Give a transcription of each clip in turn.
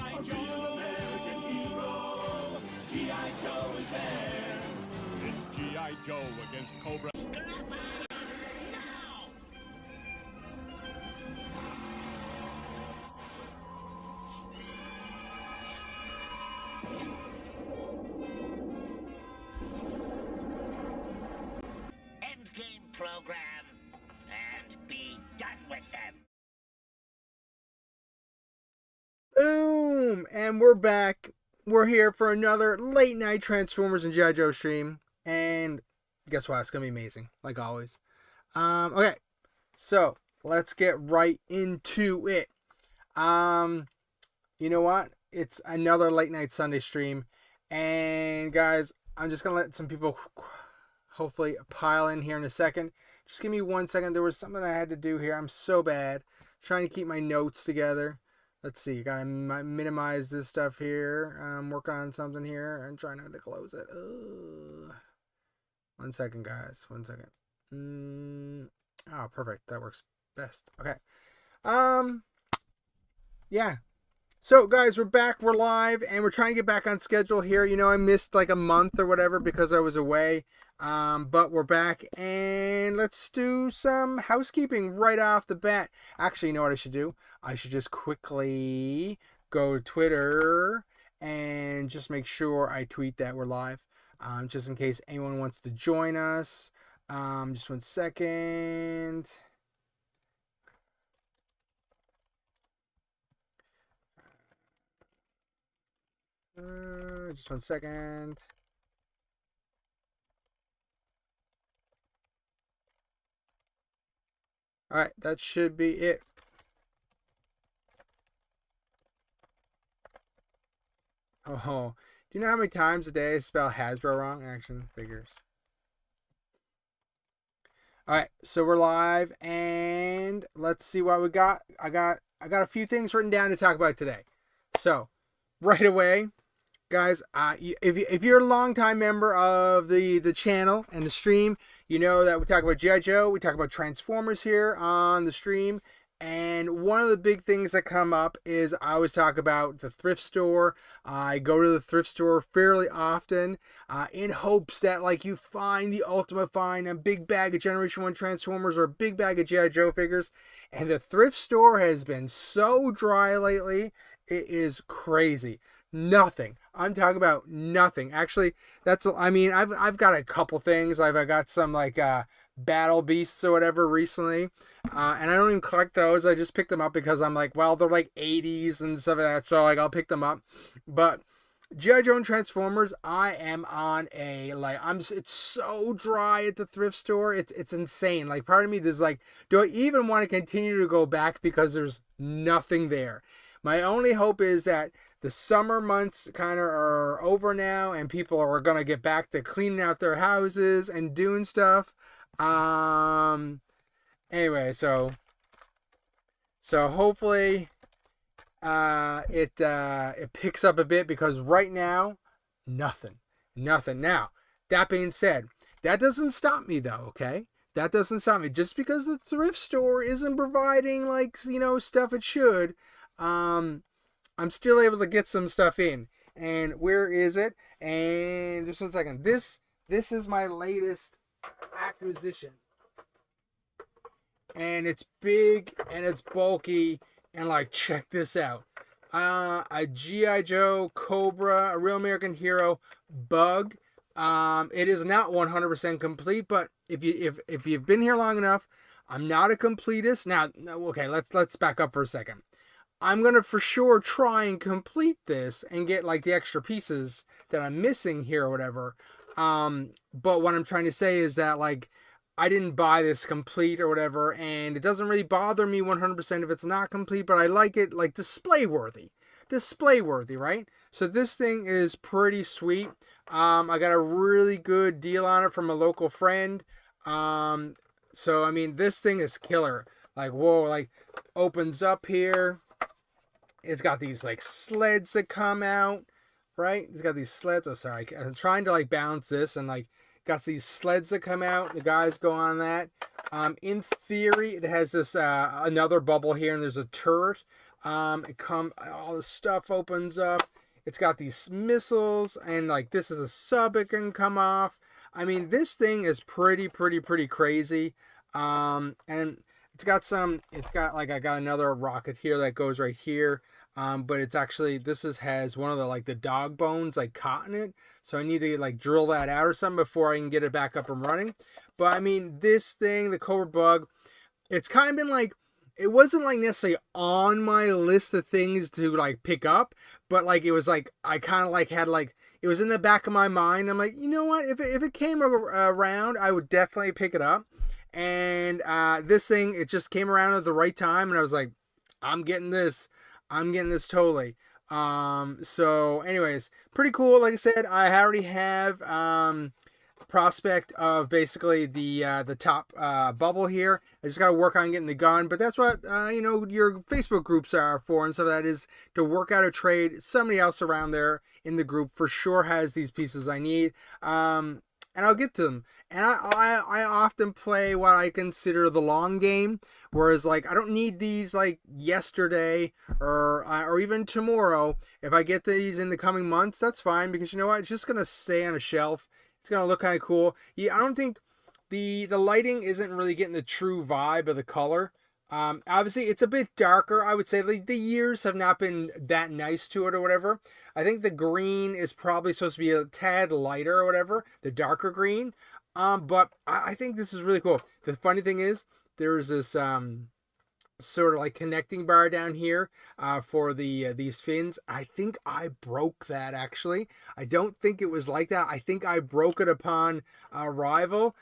G.I. Joe, American hero. G.I. Joe is there. It's G.I. Joe against Cobra. Endgame program, and be done with them. Boom! And we're back. We're here for another late night Transformers and GIJoe stream. And guess what? It's going to be amazing, like always. Okay, so let's get right into it. You know what? It's another late night Sunday stream. And guys, I'm just going to let some people hopefully pile in here in a second. Just give me 1 second. There was something I had to do here. I'm so bad. Trying to keep my notes together. Let's see. Gotta minimize this stuff here. I'm working on something here. I'm trying not to close it. Ugh. 1 second, guys. 1 second. Oh, perfect. That works best. Okay. Yeah. So, guys, we're back. We're live, and we're trying to get back on schedule here. You know, I missed like a month or whatever because I was away. But we're back, and let's do some housekeeping right off the bat. Actually, you know what I should do? I should just quickly go to Twitter and just make sure I tweet that we're live, just in case anyone wants to join us. Just 1 second. Just 1 second. All right, that should be it. Oh, do you know how many times a day I spell Hasbro wrong? Action figures. All right, so we're live, and let's see what we got. I got a few things written down to talk about today. So, right away, guys, if you're a longtime member of the channel and the stream, you know that we talk about G.I. Joe, we talk about Transformers here on the stream, and one of the big things that come up is I always talk about the thrift store. I go to the thrift store fairly often in hopes that like you find the ultimate find, a big bag of Generation 1 Transformers or a big bag of G.I. Joe figures, and the thrift store has been so dry lately, it is crazy. Nothing. I'm talking about nothing. Actually, I've got a couple things. I've got some like Battle Beasts or whatever recently, and I don't even collect those. I just pick them up because I'm like, well, they're like 80s and stuff like that, so like I'll pick them up. But G.I. Joe and Transformers, I am on a it's so dry at the thrift store. It's insane. Like part of me is like, do I even want to continue to go back because there's nothing there? My only hope is that the summer months kind of are over now and people are going to get back to cleaning out their houses and doing stuff. Anyway, so hopefully it picks up a bit because right now, nothing. Now, that being said, that doesn't stop me though, okay? That doesn't stop me. Just because the thrift store isn't providing like, stuff it should, I'm still able to get some stuff in. And where is it? And just 1 second. This is my latest acquisition. And it's big and it's bulky. And like, check this out. A G.I. Joe Cobra, a Real American Hero Bug. It is not 100% complete, but if you've been here long enough, I'm not a completist. Now, okay, let's back up for a second. I'm going to for sure try and complete this and get like the extra pieces that I'm missing here or whatever. But what I'm trying to say is that like, I didn't buy this complete or whatever, and it doesn't really bother me 100% if it's not complete, but I like it like display worthy, right? So this thing is pretty sweet. I got a really good deal on it from a local friend. So, I mean, this thing is killer. Like, whoa, like opens up here. It's got these like sleds that come out, right? It's got these sleds. Oh, sorry. I'm trying to like balance this and like got these sleds that come out. The guys go on that. In theory, it has this another bubble here and there's a turret. All the stuff opens up. It's got these missiles, and like this is a sub it can come off. I mean, this thing is pretty crazy. And it's got like, I got another rocket here that goes right here. But it's actually, has one of the, like the dog bones like caught in it. So I need to like drill that out or something before I can get it back up and running. But I mean, this thing, the Cobra Bug, it's kind of been like, it wasn't like necessarily on my list of things to like pick up, but like it was like I kind of like had like it was in the back of my mind. I'm like, you know what? If it came around, I would definitely pick it up. And this thing, it just came around at the right time, and I was like, I'm getting this totally. So anyways, pretty cool. Like I said, I already have prospect of basically the top bubble here. I just got to work on getting the gun, but that's what your Facebook groups are for, and so that is to work out a trade. Somebody else around there in the group for sure has these pieces I need, and I'll get to them. And I often play what I consider the long game, whereas like I don't need these like yesterday or even tomorrow. If I get these in the coming months, that's fine, because you know what, it's just gonna stay on a shelf. It's going to look kind of cool. Yeah, I don't think the lighting isn't really getting the true vibe of the color. Obviously, it's a bit darker. I would say the years have not been that nice to it or whatever. I think the green is probably supposed to be a tad lighter or whatever, the darker green. But I think this is really cool. The funny thing is, there's this sort of like connecting bar down here for these fins. I think I broke that, actually. I don't think it was like that. I think I broke it upon arrival,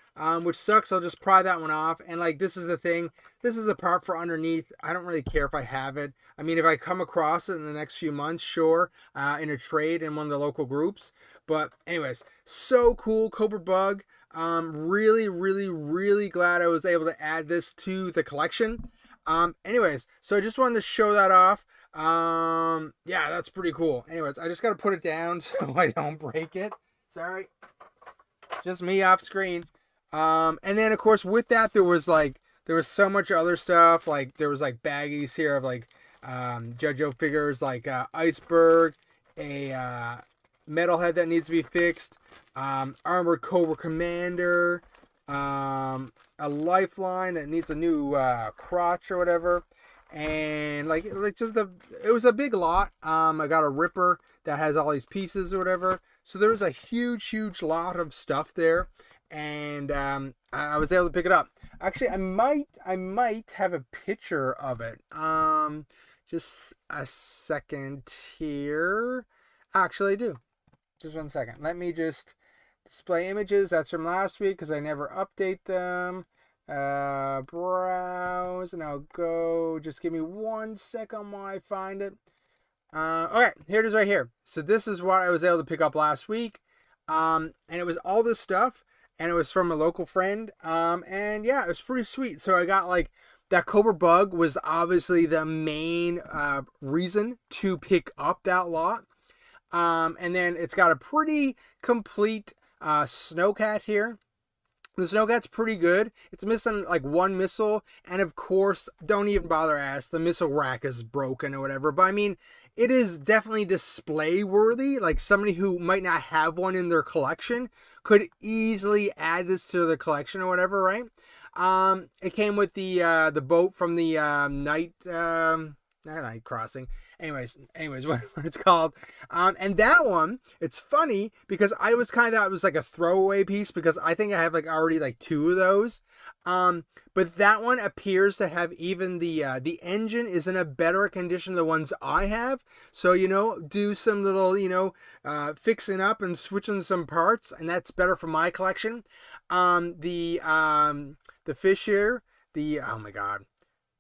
which sucks. I'll just pry that one off. And like, this is the thing, this is the part for underneath. I don't really care if I have it. I mean, if I come across it in the next few months, sure, in a trade in one of the local groups. But anyways, so cool. Cobra Bug. Really glad I was able to add this to the collection. Anyways, so I just wanted to show that off. Yeah, that's pretty cool. Anyways, I just got to put it down so I don't break it. Sorry. Just me off screen. And then of course with that, there was so much other stuff. Like there was like baggies here of like, GIJoe figures, like, Iceberg, a, metalhead that needs to be fixed, armored Cobra Commander, a lifeline that needs a new crotch or whatever, and like it was a big lot. I got a Ripper that has all these pieces or whatever, so there was a huge lot of stuff there, and I was able to pick it up. Actually, I might have a picture of it. Just a second here. Actually, I do. Just 1 second. Let me just display images. That's from last week because I never update them. Browse, and I'll go. Just give me 1 second while I find it. Okay, here it is right here. So this is what I was able to pick up last week. And it was all this stuff, and it was from a local friend. And yeah, it was pretty sweet. So I got like, that Cobra Bug was obviously the main reason to pick up that lot. And then it's got a pretty complete Snowcat here. The Snowcat's pretty good. It's missing like one missile, and of course, don't even bother to ask, the missile rack is broken or whatever. But I mean, it is definitely display worthy. Like somebody who might not have one in their collection could easily add this to the collection or whatever, right? It came with the boat from the night crossing. Anyways, what it's called. And that one, it's funny because I was kind of, it was like a throwaway piece because I think I have like already like 2 of those. But that one appears to have even the engine is in a better condition than the ones I have. So, do some little, fixing up and switching some parts, and that's better for my collection. The fish here, oh my God,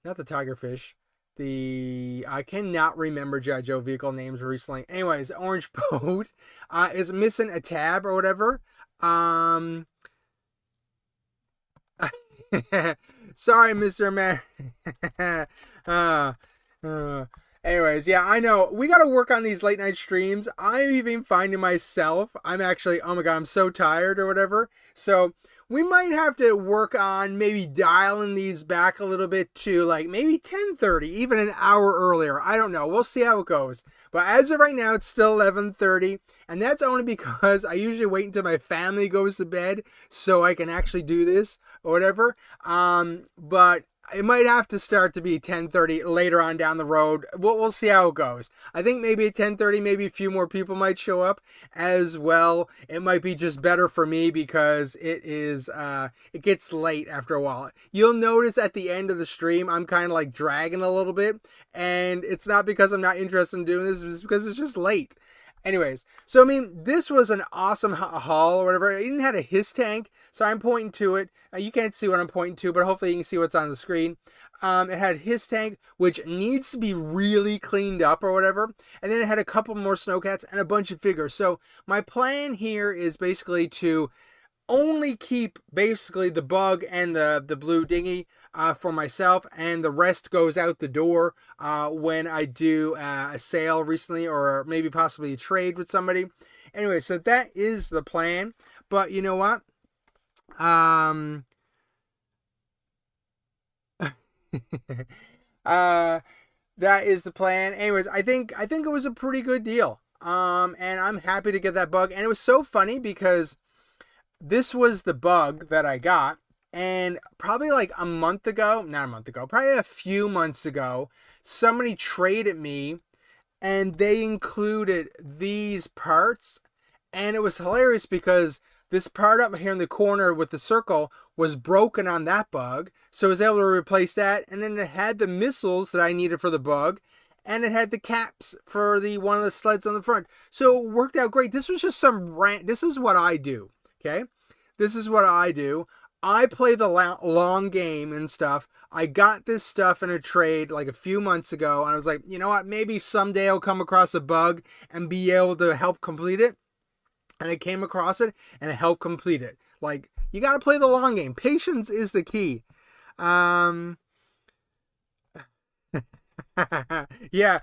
not the tiger fish. I cannot remember GIJoe vehicle names recently. Anyways, the orange boat is missing a tab or whatever. Sorry, Mr. Man. Anyways, yeah, I know. We got to work on these late night streams. I'm even finding myself, I'm actually, oh my God, I'm so tired or whatever. So we might have to work on maybe dialing these back a little bit to like maybe 10:30, even an hour earlier. I don't know. We'll see how it goes. But as of right now, it's still 11:30, and that's only because I usually wait until my family goes to bed so I can actually do this or whatever. But it might have to start to be 10:30 later on down the road. We'll see how it goes. I think maybe at 10:30, maybe a few more people might show up as well. It might be just better for me because it gets late after a while. You'll notice at the end of the stream, I'm kind of like dragging a little bit, and it's not because I'm not interested in doing this, it's because it's just late. Anyways, so I mean, this was an awesome haul or whatever. It even had a hiss tank, so I'm pointing to it. You can't see what I'm pointing to, but hopefully you can see what's on the screen. It had a hiss tank, which needs to be really cleaned up or whatever. And then it had a couple more snowcats and a bunch of figures. So my plan here is basically to only keep basically the bug and the blue dinghy for myself, and the rest goes out the door when I do a sale recently, or maybe possibly a trade with somebody. Anyway, so that is the plan. But you know what? That is the plan. Anyways, I think it was a pretty good deal. And I'm happy to get that bug. And it was so funny because this was the bug that I got, and probably like probably a few months ago, somebody traded me, and they included these parts, and it was hilarious because this part up here in the corner with the circle was broken on that bug, so I was able to replace that, and then it had the missiles that I needed for the bug, and it had the caps for one of the sleds on the front, so it worked out great. This was just this is what I do. Okay, this is what I do. I play the long game and stuff. I got this stuff in a trade like a few months ago, and I was like, you know what? Maybe someday I'll come across a bug and be able to help complete it. And I came across it, and it helped complete it. Like, you got to play the long game. Patience is the key. yeah.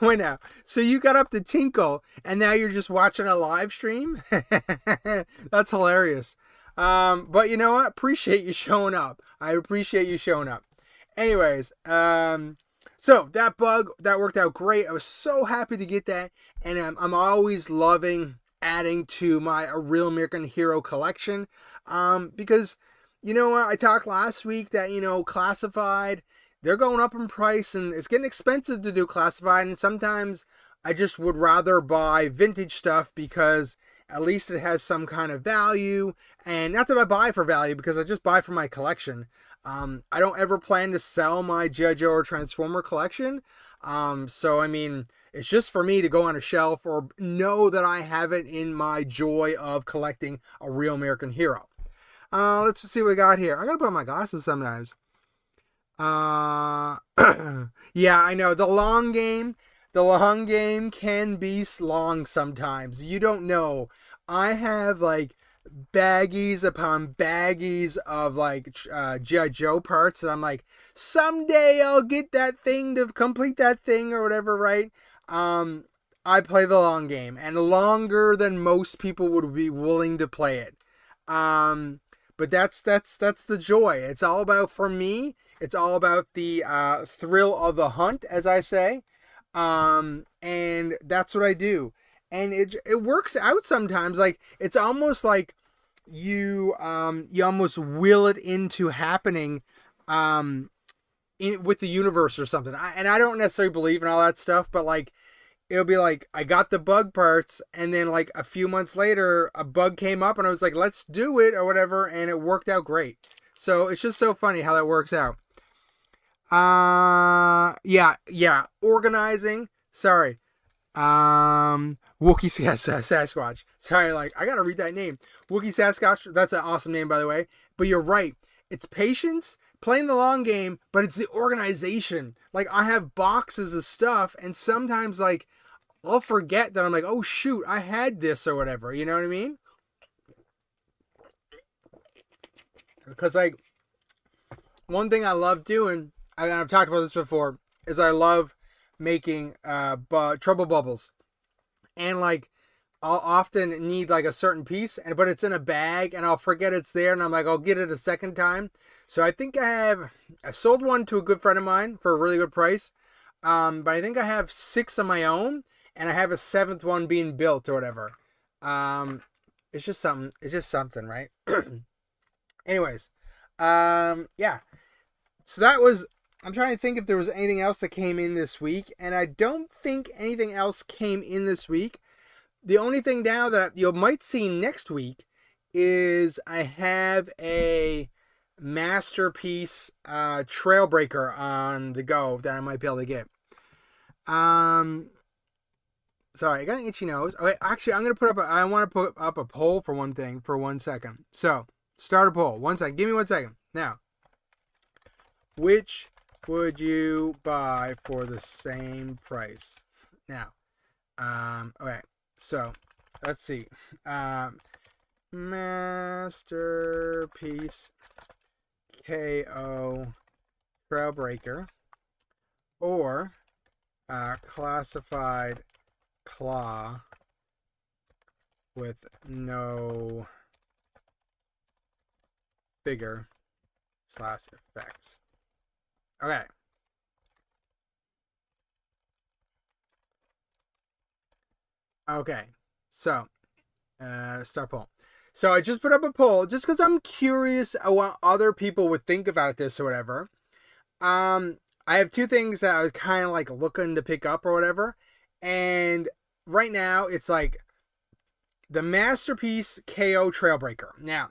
Wait now. So you got up to Tinkle, and now you're just watching a live stream? That's hilarious. But you know what? Appreciate you showing up. I appreciate you showing up. Anyways, so that bug, that worked out great. I was so happy to get that, and I'm always loving adding to my A Real American Hero collection, because, you know what? I talked last week that, classified, they're going up in price, and it's getting expensive to do classified, and sometimes I just would rather buy vintage stuff because at least it has some kind of value. And not that I buy for value, because I just buy for my collection. I don't ever plan to sell my GIJoe or Transformer collection. So, I mean, it's just for me to go on a shelf or know that I have it in my joy of collecting A Real American Hero. Let's see what we got here. I gotta put on my glasses sometimes. Yeah, I know. The long game can be long sometimes. You don't know. I have like baggies upon baggies of like GIJoe parts, and I'm like, someday I'll get that thing to complete that thing or whatever, right? I play the long game, and longer than most people would be willing to play it. But that's the joy. It's all about, for me, it's all about the thrill of the hunt, as I say. And that's what I do. And it works out sometimes. Like, it's almost like you almost will it into happening with the universe or something. And I don't necessarily believe in all that stuff, but like, it'll be like, I got the bug parts, and then like a few months later, a bug came up, and I was like, let's do it or whatever, and it worked out great. So it's just so funny how that works out. Yeah. Organizing. Sorry. Wookie Sasquatch. Sorry, like, I gotta read that name. Wookie Sasquatch, that's an awesome name, by the way. But you're right. It's patience, playing the long game, but it's the organization. Like, I have boxes of stuff, and sometimes, like, I'll forget that I'm like, oh, shoot, I had this or whatever. You know what I mean? Because, like, one thing I love doing, I've talked about this before, is I love making trouble bubbles. And like, I'll often need like a certain piece, but it's in a bag, and I'll forget it's there, and I'm like, I'll get it a second time. So I sold one to a good friend of mine for a really good price. But I think I have 6 of my own, and I have a 7th one being built or whatever. It's just something. It's just something, right? Anyways, yeah. So that was. I'm trying to think if there was anything else that came in this week, and I don't think anything else came in this week. The only thing now that you might see next week is I have a masterpiece trailbreaker on the go that I might be able to get. Sorry, I got an itchy nose. Okay, actually, I want to put up a poll for one thing for 1 second. So, start a poll. 1 second. Give me 1 second. Now, which would you buy for the same price? Now, okay. So, let's see. Masterpiece KO Trailbreaker or classified claw with no figure / effects. Okay. Okay. So, start poll. So I just put up a poll just because I'm curious what other people would think about this or whatever. I have 2 things that I was kind of like looking to pick up or whatever. And right now it's like the Masterpiece KO Trailbreaker. Now,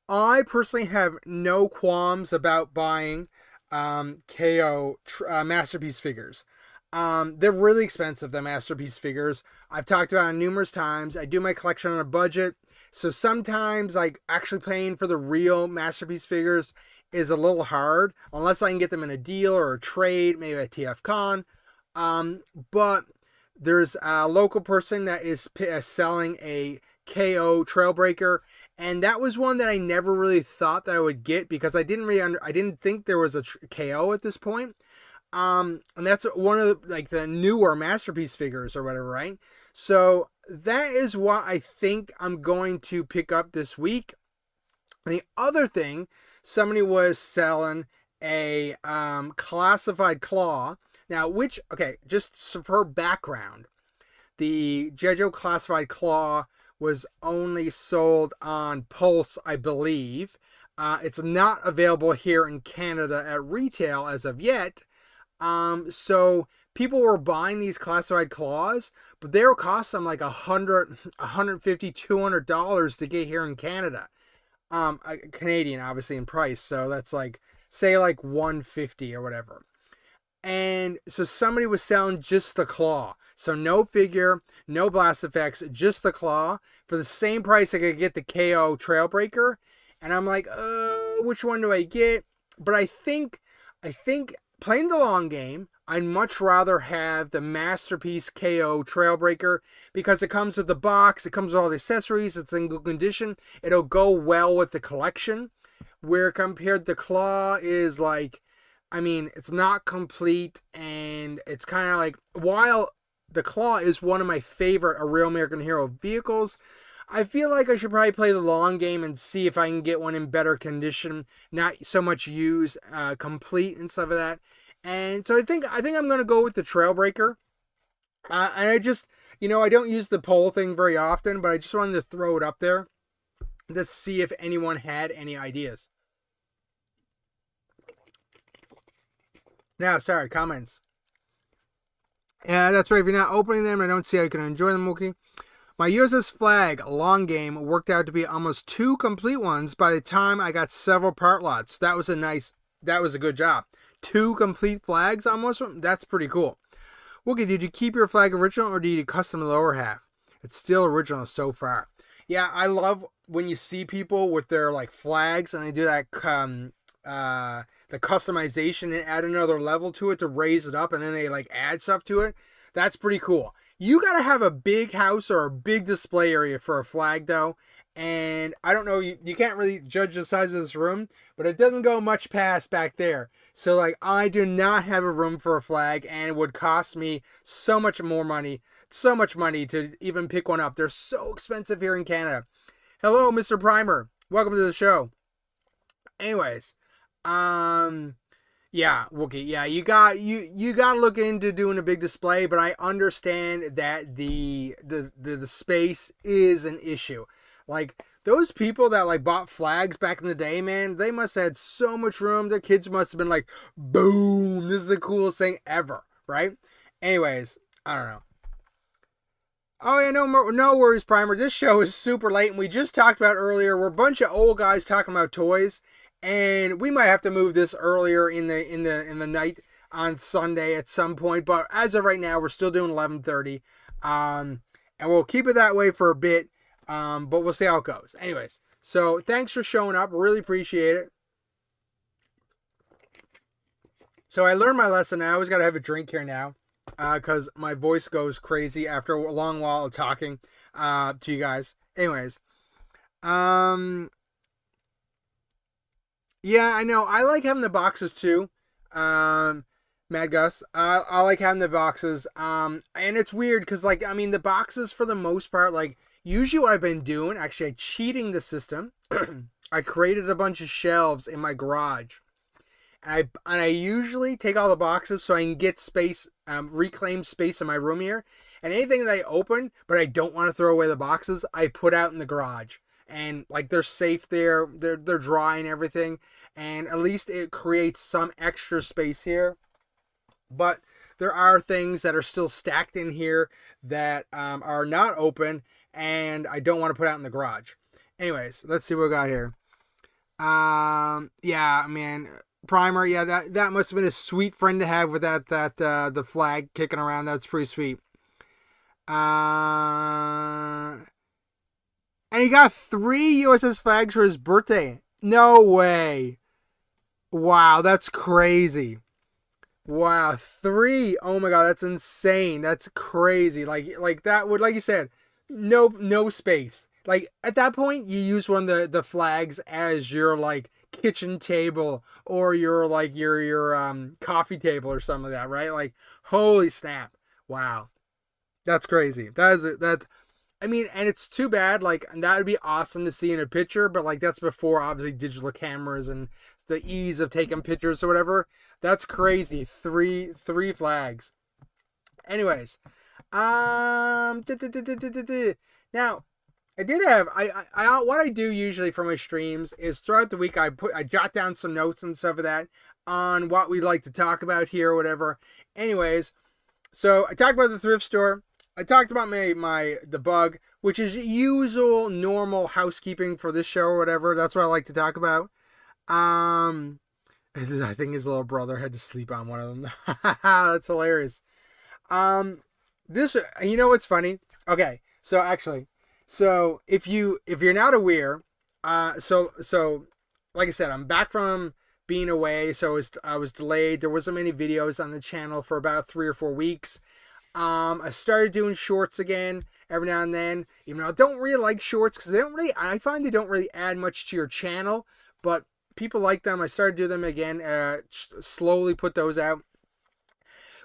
I personally have no qualms about buying KO Masterpiece figures. They're really expensive, the Masterpiece figures. I've talked about it numerous times. I do my collection on a budget. So sometimes like actually paying for the real Masterpiece figures is a little hard unless I can get them in a deal or a trade, maybe at TF Con. But there's a local person that is selling a KO Trailbreaker, and that was one that I never really thought that I would get because I didn't think there was a KO at this point. And that's one of the newer Masterpiece figures or whatever, right? So that is what I think I'm going to pick up this week. And the other thing, somebody was selling a classified claw. Now, just for background, the GIJoe classified claw was only sold on Pulse, I believe. It's not available here in Canada at retail as of yet. So people were buying these classified claws, but they were costing them like $100, $150, $200 to get here in Canada. Canadian, obviously, in price. So that's like, say like $150 or whatever. And so somebody was selling just the claw. So no figure, no blast effects, just the claw for the same price I could get the KO Trailbreaker. And I'm like, which one do I get? But I think playing the long game, I'd much rather have the Masterpiece KO Trailbreaker because it comes with the box, it comes with all the accessories, it's in good condition, it'll go well with the collection. Where compared the claw is like, I mean, it's not complete, and it's kind of like, while the claw is one of my favorite A Real American Hero vehicles, I feel like I should probably play the long game and see if I can get one in better condition, not so much used, complete and stuff like that. And so I think I'm going to go with the Trailbreaker. And I just, I don't use the poll thing very often, but I just wanted to throw it up there to see if anyone had any ideas. Now, sorry, comments. Yeah, that's right. If you're not opening them, I don't see how you can enjoy them, Wookie. My USS Flag long game worked out to be almost 2 complete ones by the time I got several part lots. That was a good job. 2 complete flags almost? That's pretty cool. Wookie, did you keep your flag original or did you custom the lower half? It's still original so far. Yeah, I love when you see people with their like flags and they do that the customization and add another level to it to raise it up, and then they like add stuff to it. That's pretty cool. You gotta have a big house or a big display area for a flag though, And I don't know, you can't really judge the size of this room, but it doesn't go much past back there. So like, I do not have a room for a flag, and it would cost me so much money to even pick one up. They're so expensive here in Canada. Hello, Mr. Primer. Welcome to the show. Anyways, yeah, Wookie. Yeah, you got to look into doing a big display, but I understand that the space is an issue. Like, those people that like bought flags back in the day, man, they must have had so much room. Their kids must have been like, boom, this is the coolest thing ever, right? Anyways, I don't know. Oh yeah, no worries, Primer. This show is super late, and we just talked about earlier. We're a bunch of old guys talking about toys, and we might have to move this earlier in the night on Sunday at some point. But as of right now, we're still doing 11:30, and we'll keep it that way for a bit. But we'll see how it goes. Anyways, so thanks for showing up. Really appreciate it. So I learned my lesson. I always got to have a drink here now, because my voice goes crazy after a long while of talking to you guys. Anyways, yeah, I know. I like having the boxes too. Mad Gus, I like having the boxes. And it's weird because, like, I mean, the boxes for the most part, like, usually what I've been doing, actually, I'm cheating the system. I created a bunch of shelves in my garage. And I usually take all the boxes so I can get space, reclaim space in my room here. And anything that I open, but I don't want to throw away the boxes, I put out in the garage. And like, they're safe there, they're dry and everything. And at least it creates some extra space here. But there are things that are still stacked in here that are not open, and I don't want to put out in the garage. Anyways, let's see what we got here. Yeah, man. Primer, yeah, that must have been a sweet friend to have with that the flag kicking around. That's pretty sweet. And he got 3 USS flags for his birthday. No way. Wow, that's crazy. Wow, 3. Oh my god, that's insane. That's crazy. Like that would, like you said, no space. Like, at that point, you use one of the flags as your, like, kitchen table or your coffee table or something like that, right? Like, holy snap. Wow. That's crazy. That's I mean, and it's too bad, like, that would be awesome to see in a picture, but like, that's before obviously digital cameras and the ease of taking pictures or whatever. That's crazy. Three flags. Anyways, now I did have I what I do usually for my streams is throughout the week I jot down some notes and stuff of that on what we'd like to talk about here or whatever. Anyways, so I talked about the thrift store. I talked about the bug, which is usual normal housekeeping for this show or whatever. That's what I like to talk about. I think his little brother had to sleep on one of them. That's hilarious. This, you know what's funny? Okay, so actually, so if you're not aware, so like I said, I'm back from being away, so I was delayed. There wasn't many videos on the channel for about 3 or 4 weeks. I started doing shorts again every now and then. Even though I don't really like shorts because I find they don't really add much to your channel, but people like them. I started doing them again. Slowly put those out.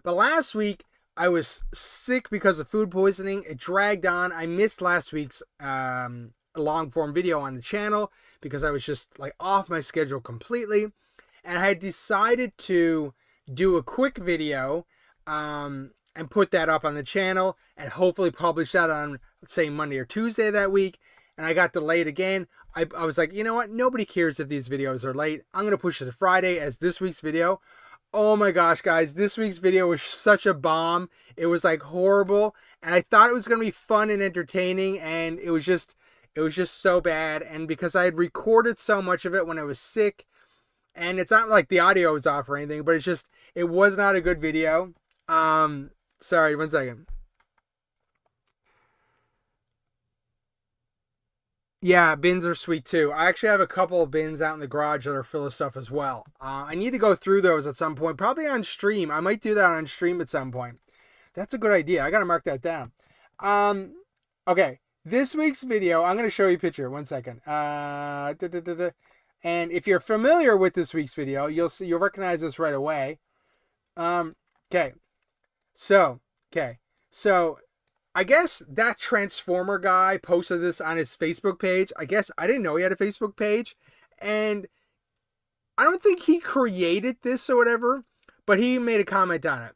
But last week I was sick because of food poisoning. It dragged on. I missed last week's long form video on the channel because I was just like off my schedule completely, and I had decided to do a quick video. And put that up on the channel and hopefully publish that on, say, Monday or Tuesday that week. And I got delayed again. I was like, you know what? Nobody cares if these videos are late. I'm going to push it to Friday as this week's video. Oh my gosh, guys. This week's video was such a bomb. It was like horrible. And I thought it was going to be fun and entertaining. And it was just so bad. And because I had recorded so much of it when I was sick, and it's not like the audio was off or anything, but it was not a good video. Sorry, 1 second. Yeah, bins are sweet too. I actually have a couple of bins out in the garage that are full of stuff as well. I need to go through those at some point, probably on stream. I might do that on stream at some point. That's a good idea. I gotta mark that down. Okay, This week's video, I'm going to show you a picture. 1 second. And if you're familiar with this week's video, you'll recognize this right away. Okay. So I guess that Transformer guy posted this on his Facebook page. I guess I didn't know he had a Facebook page. And I don't think he created this or whatever, but he made a comment on it.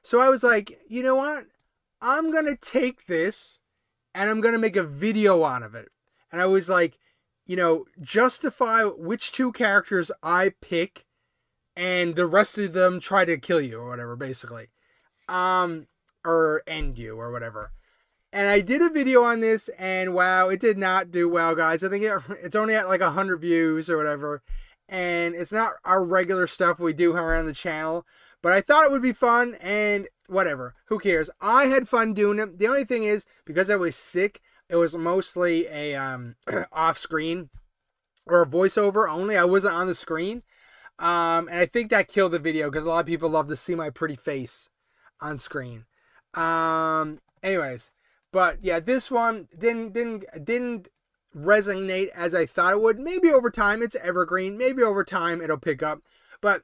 So I was like, you know what? I'm going to take this and I'm going to make a video out of it. And I was like, justify which 2 characters I pick and the rest of them try to kill you or whatever, basically. Or end you or whatever. And I did a video on this and wow, it did not do well, guys. I think it's only at like 100 views or whatever. And it's not our regular stuff we do around the channel. But I thought it would be fun and whatever. Who cares? I had fun doing it. The only thing is, because I was sick, it was mostly a off-screen or a voiceover only. I wasn't on the screen. And I think that killed the video because a lot of people love to see my pretty face on screen. Anyways, but yeah, this one didn't resonate as I thought it would. Maybe over time it's evergreen. Maybe over time it'll pick up. But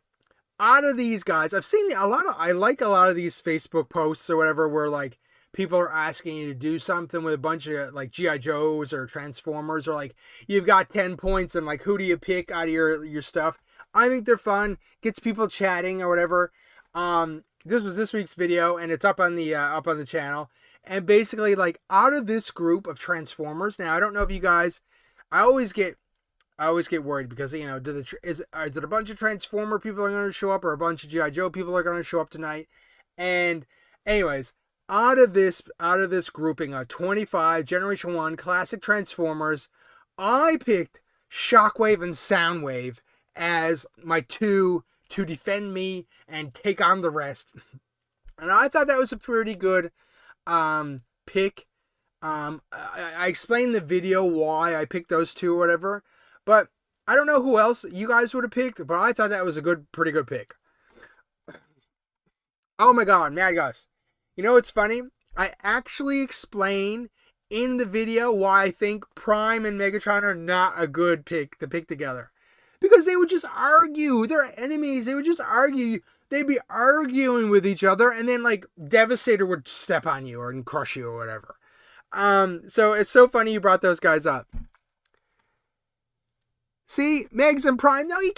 out of these guys, I've seen I like a lot of these Facebook posts or whatever where like people are asking you to do something with a bunch of like GIJoes or Transformers, or like you've got 10 points and like who do you pick out of your stuff. I think they're fun, gets people chatting or whatever. This was this week's video and it's up on the channel. And basically, like, out of this group of Transformers, now I don't know if you guys, I always get worried because, is it a bunch of Transformer people are going to show up or a bunch of GIJoe people are going to show up tonight? And anyways, out of this grouping of 25 Generation 1 classic Transformers, I picked Shockwave and Soundwave as my 2 to defend me and take on the rest. And I thought that was a pretty good pick. I explained in the video why I picked those 2 or whatever, but I don't know who else you guys would have picked, but I thought that was a pretty good pick. Oh my god, Mad Gus. You know what's funny? I actually explain in the video why I think Prime and Megatron are not a good pick to pick together. Because they would just argue. They're enemies. They would just argue. They'd be arguing with each other, and then like Devastator would step on you and crush you or whatever. So it's so funny you brought those guys up. See, Megs and Prime. No, you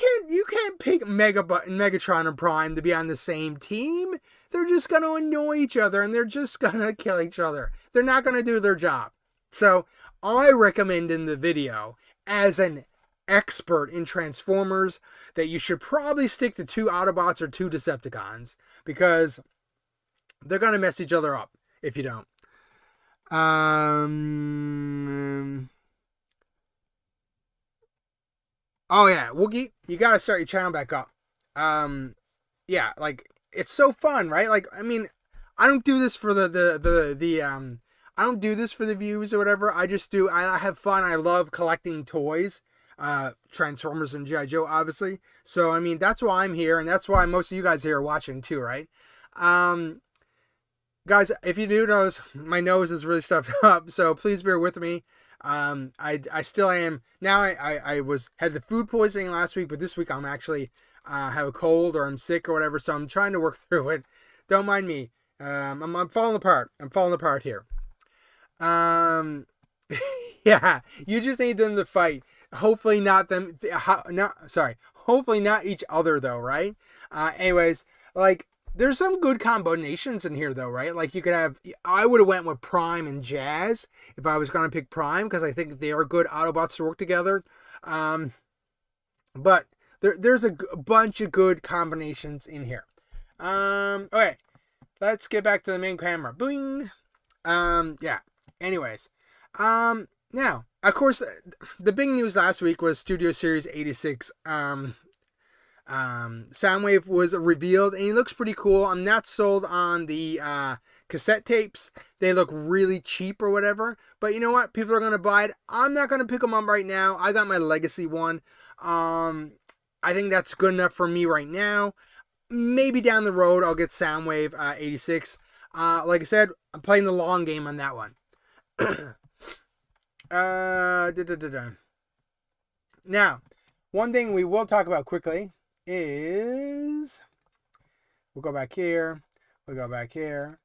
can't pick Megatron and Prime to be on the same team. They're just gonna annoy each other and they're just gonna kill each other. They're not gonna do their job. So I recommend in the video, as an expert in Transformers, that you should probably stick to 2 Autobots or 2 Decepticons, because they're gonna mess each other up if you don't. Oh yeah, Woogie, you gotta start your channel back up. Yeah, like it's so fun, right? Like, I mean, I don't do this for I don't do this for the views or whatever. I have fun. I love collecting toys. Transformers and GIJoe, obviously. So, I mean, that's why I'm here, and that's why most of you guys here are watching too, right? Guys, if you do notice, my nose is really stuffed up, so please bear with me. I still am. Now I had the food poisoning last week, but this week I'm actually have a cold or I'm sick or whatever, so I'm trying to work through it. Don't mind me. I'm falling apart. I'm falling apart here. Yeah, you just need them to fight. Hopefully not them. Hopefully not each other though, right? Anyways, like there's some good combinations in here though, right? Like you could have. I would have went with Prime and Jazz if I was gonna pick Prime, because I think they are good Autobots to work together. But there's a bunch of good combinations in here. Okay, let's get back to the main camera. Boing. Yeah. Anyways, now, of course, the big news last week was Studio Series 86. Soundwave was revealed, and he looks pretty cool. I'm not sold on the cassette tapes. They look really cheap or whatever. But you know what? People are going to buy it. I'm not going to pick them up right now. I got my Legacy one. I think that's good enough for me right now. Maybe down the road, I'll get Soundwave 86. Like I said, I'm playing the long game on that one. Now, one thing we will talk about quickly is we'll go back here. We'll go back here.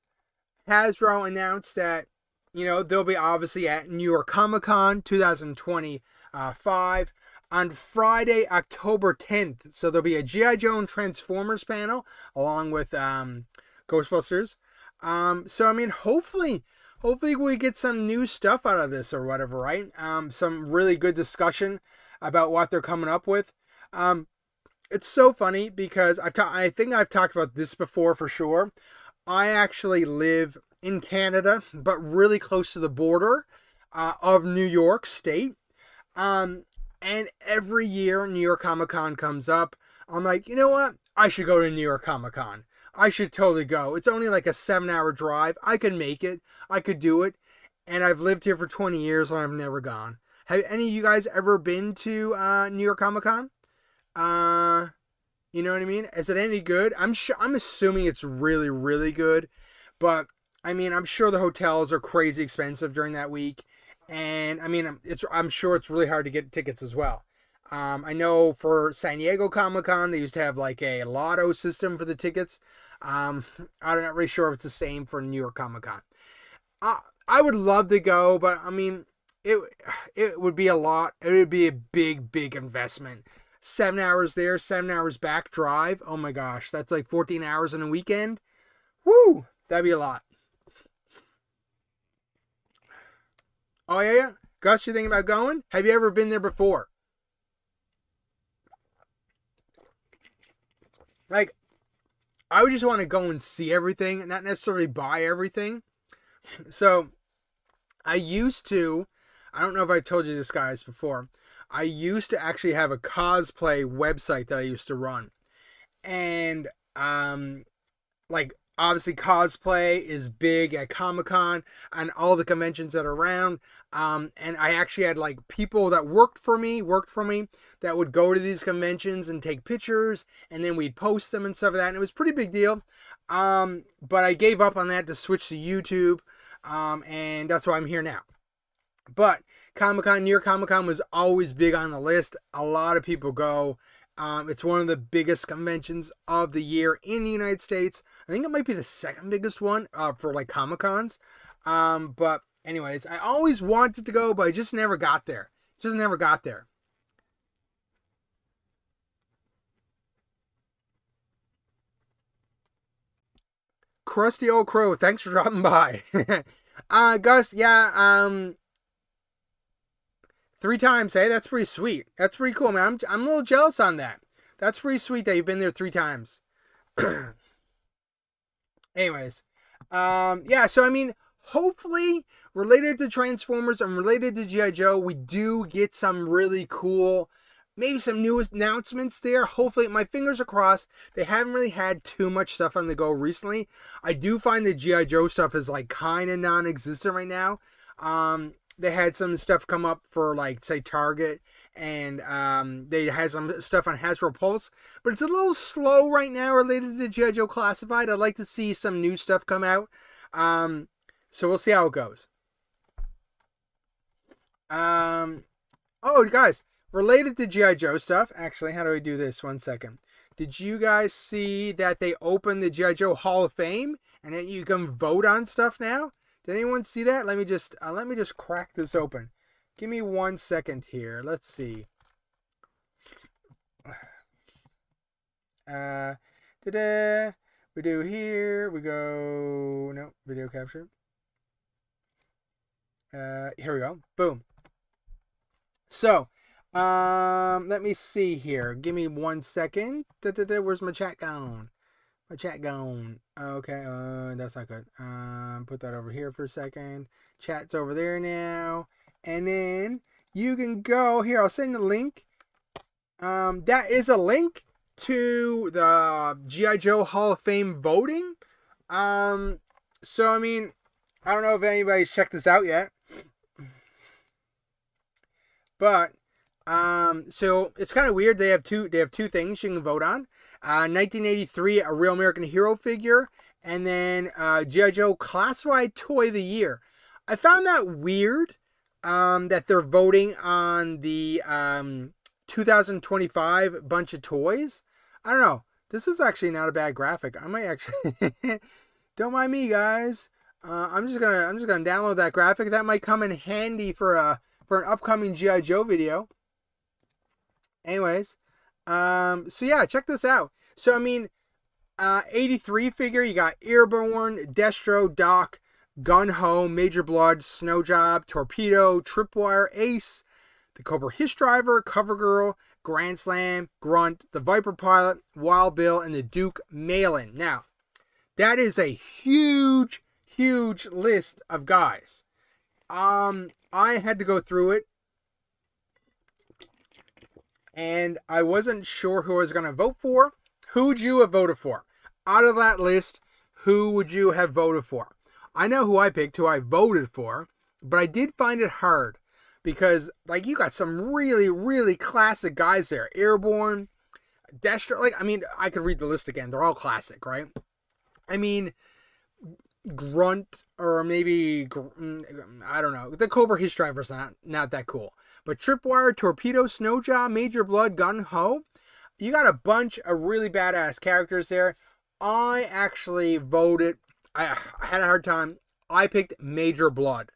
Hasbro announced that, they'll be obviously at New York Comic Con 2025 on Friday, October 10th. So there'll be a G.I. Joe and Transformers panel along with Ghostbusters. So I mean, hopefully we get some new stuff out of this or whatever, right? Some really good discussion about what they're coming up with. It's so funny because I think I've talked about this before for sure. I actually live in Canada, but really close to the border of New York State. And every year New York Comic Con comes up. I'm like, you know what? I should go to New York Comic Con. I should totally go. It's only like a 7-hour drive. I could make it. I could do it. And I've lived here for 20 years and I've never gone. Have any of you guys ever been to New York Comic Con? You know what I mean? Is it any good? I'm assuming it's really, really good. But I mean, I'm sure the hotels are crazy expensive during that week. And I mean, I'm sure it's really hard to get tickets as well. I know for San Diego Comic Con, they used to have like a lotto system for the tickets. I'm not really sure if it's the same for New York Comic Con. I would love to go, but I mean, it would be a lot. It would be a big, big investment. 7 hours there, 7 hours back drive. Oh my gosh, that's like 14 hours in a weekend. Woo, that'd be a lot. Oh yeah? Gus, you thinking about going? Have you ever been there before? Like, I would just want to go and see everything, not necessarily buy everything. So, I don't know if I told you this, guys, before. I used to actually have a cosplay website that I used to run. And, like, obviously cosplay is big at Comic-Con and all the conventions that are around. And I actually had like people that worked for me that would go to these conventions and take pictures and then we'd post them and stuff like that. And it was a pretty big deal. But I gave up on that to switch to YouTube. And that's why I'm here now. But Comic-Con, New York Comic-Con was always big on the list. A lot of people go. It's one of the biggest conventions of the year in the United States. I think it might be the second biggest one for like Comic-Cons. But anyways, I always wanted to go, but I just never got there. Crusty old crow, thanks for dropping by. Gus, yeah, 3 times, hey? That's pretty sweet. That's pretty cool, man. I'm a little jealous on that. That's pretty sweet that you've been there 3 times. Anyways. Yeah, so I mean, hopefully, related to Transformers and related to G.I. Joe, we do get some really cool, maybe some new announcements there. Hopefully, my fingers are crossed. They haven't really had too much stuff on the go recently. I do find the G.I. Joe stuff is like kind of non-existent right now. They had some stuff come up for like say Target and they had some stuff on Hasbro Pulse, but it's a little slow right now related to G.I. Joe Classified. I'd like to see some new stuff come out. So we'll see how it goes. Oh guys, related to G.I. Joe stuff, actually, how do I do this? 1 second. Did you guys see that they opened the G.I. Joe Hall of Fame and that you can vote on stuff now? Did anyone see that? Let me just crack this open. Give me 1 second here. Let's see. We do here. We go. No, video capture. Here we go. Boom. So, let me see here. Give me 1 second. Where's my chat gone? My chat gone. Okay, that's not good. Put that over here for a second. Chat's over there now. And then you can go here. I'll send the link. That is a link to the G.I. Joe Hall of Fame voting. So I mean, I don't know if anybody's checked this out yet. But so it's kind of weird. They have two things you can vote on. 1983, a Real American Hero figure, and then G.I. Joe Classified Toy of the Year. I found that weird. that they're voting on the 2025 bunch of toys. I don't know. This is actually not a bad graphic. I might actually don't mind me, guys. I'm just gonna download that graphic. That might come in handy for an upcoming GI Joe video. Anyways, so yeah, check this out. So I mean, 83 figure. You got Airborne, Destro, Doc, Gun Ho, Major Blood, Snow Job, Torpedo, Tripwire, Ace, the Cobra Hiss Driver, Cover Girl, Grand Slam, Grunt, the Viper Pilot, Wild Bill, and the Duke Malin. Now, that is a huge list of guys. I had to go through it, and I wasn't sure who I was going to vote for. Who would you have voted for? Out of that list, who would you have voted for? I know who I picked, who I voted for, but I did find it hard. Because, like, you got some really classic guys there. Airborne, Destro. Like, I mean, I could read the list again. They're all classic, right? I mean, Grunt, or maybe, I don't know. The Cobra Hiss Driver's not that cool. But Tripwire, Torpedo, Snow Job, Major Blood, Gun Ho. You got a bunch of really badass characters there. I actually voted. I had a hard time. I picked Major Blood.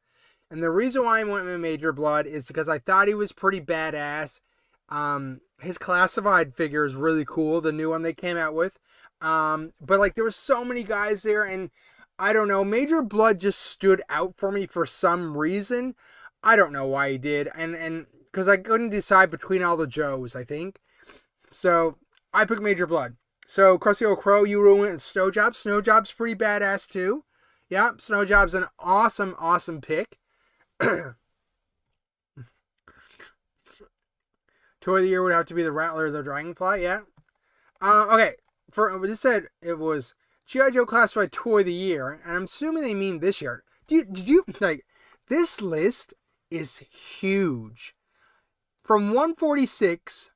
And the reason why I went with Major Blood is because I thought he was pretty badass. His classified figure is really cool, the new one they came out with. But like there were so many guys there, and I don't know, Major Blood just stood out for me for some reason. I don't know why he did, and because I couldn't decide between all the Joes, I think. So I picked Major Blood. So Krusty Old Crow, you went with Snow Job. Snow Job's pretty badass too. Yeah, Snow Job's an awesome pick. Toy of the year would have to be the Rattler, the Dragonfly. Yeah. Okay. For this said, it was GI Joe classified Toy of the Year, and I'm assuming they mean this year. Did you like this list is huge. From 146.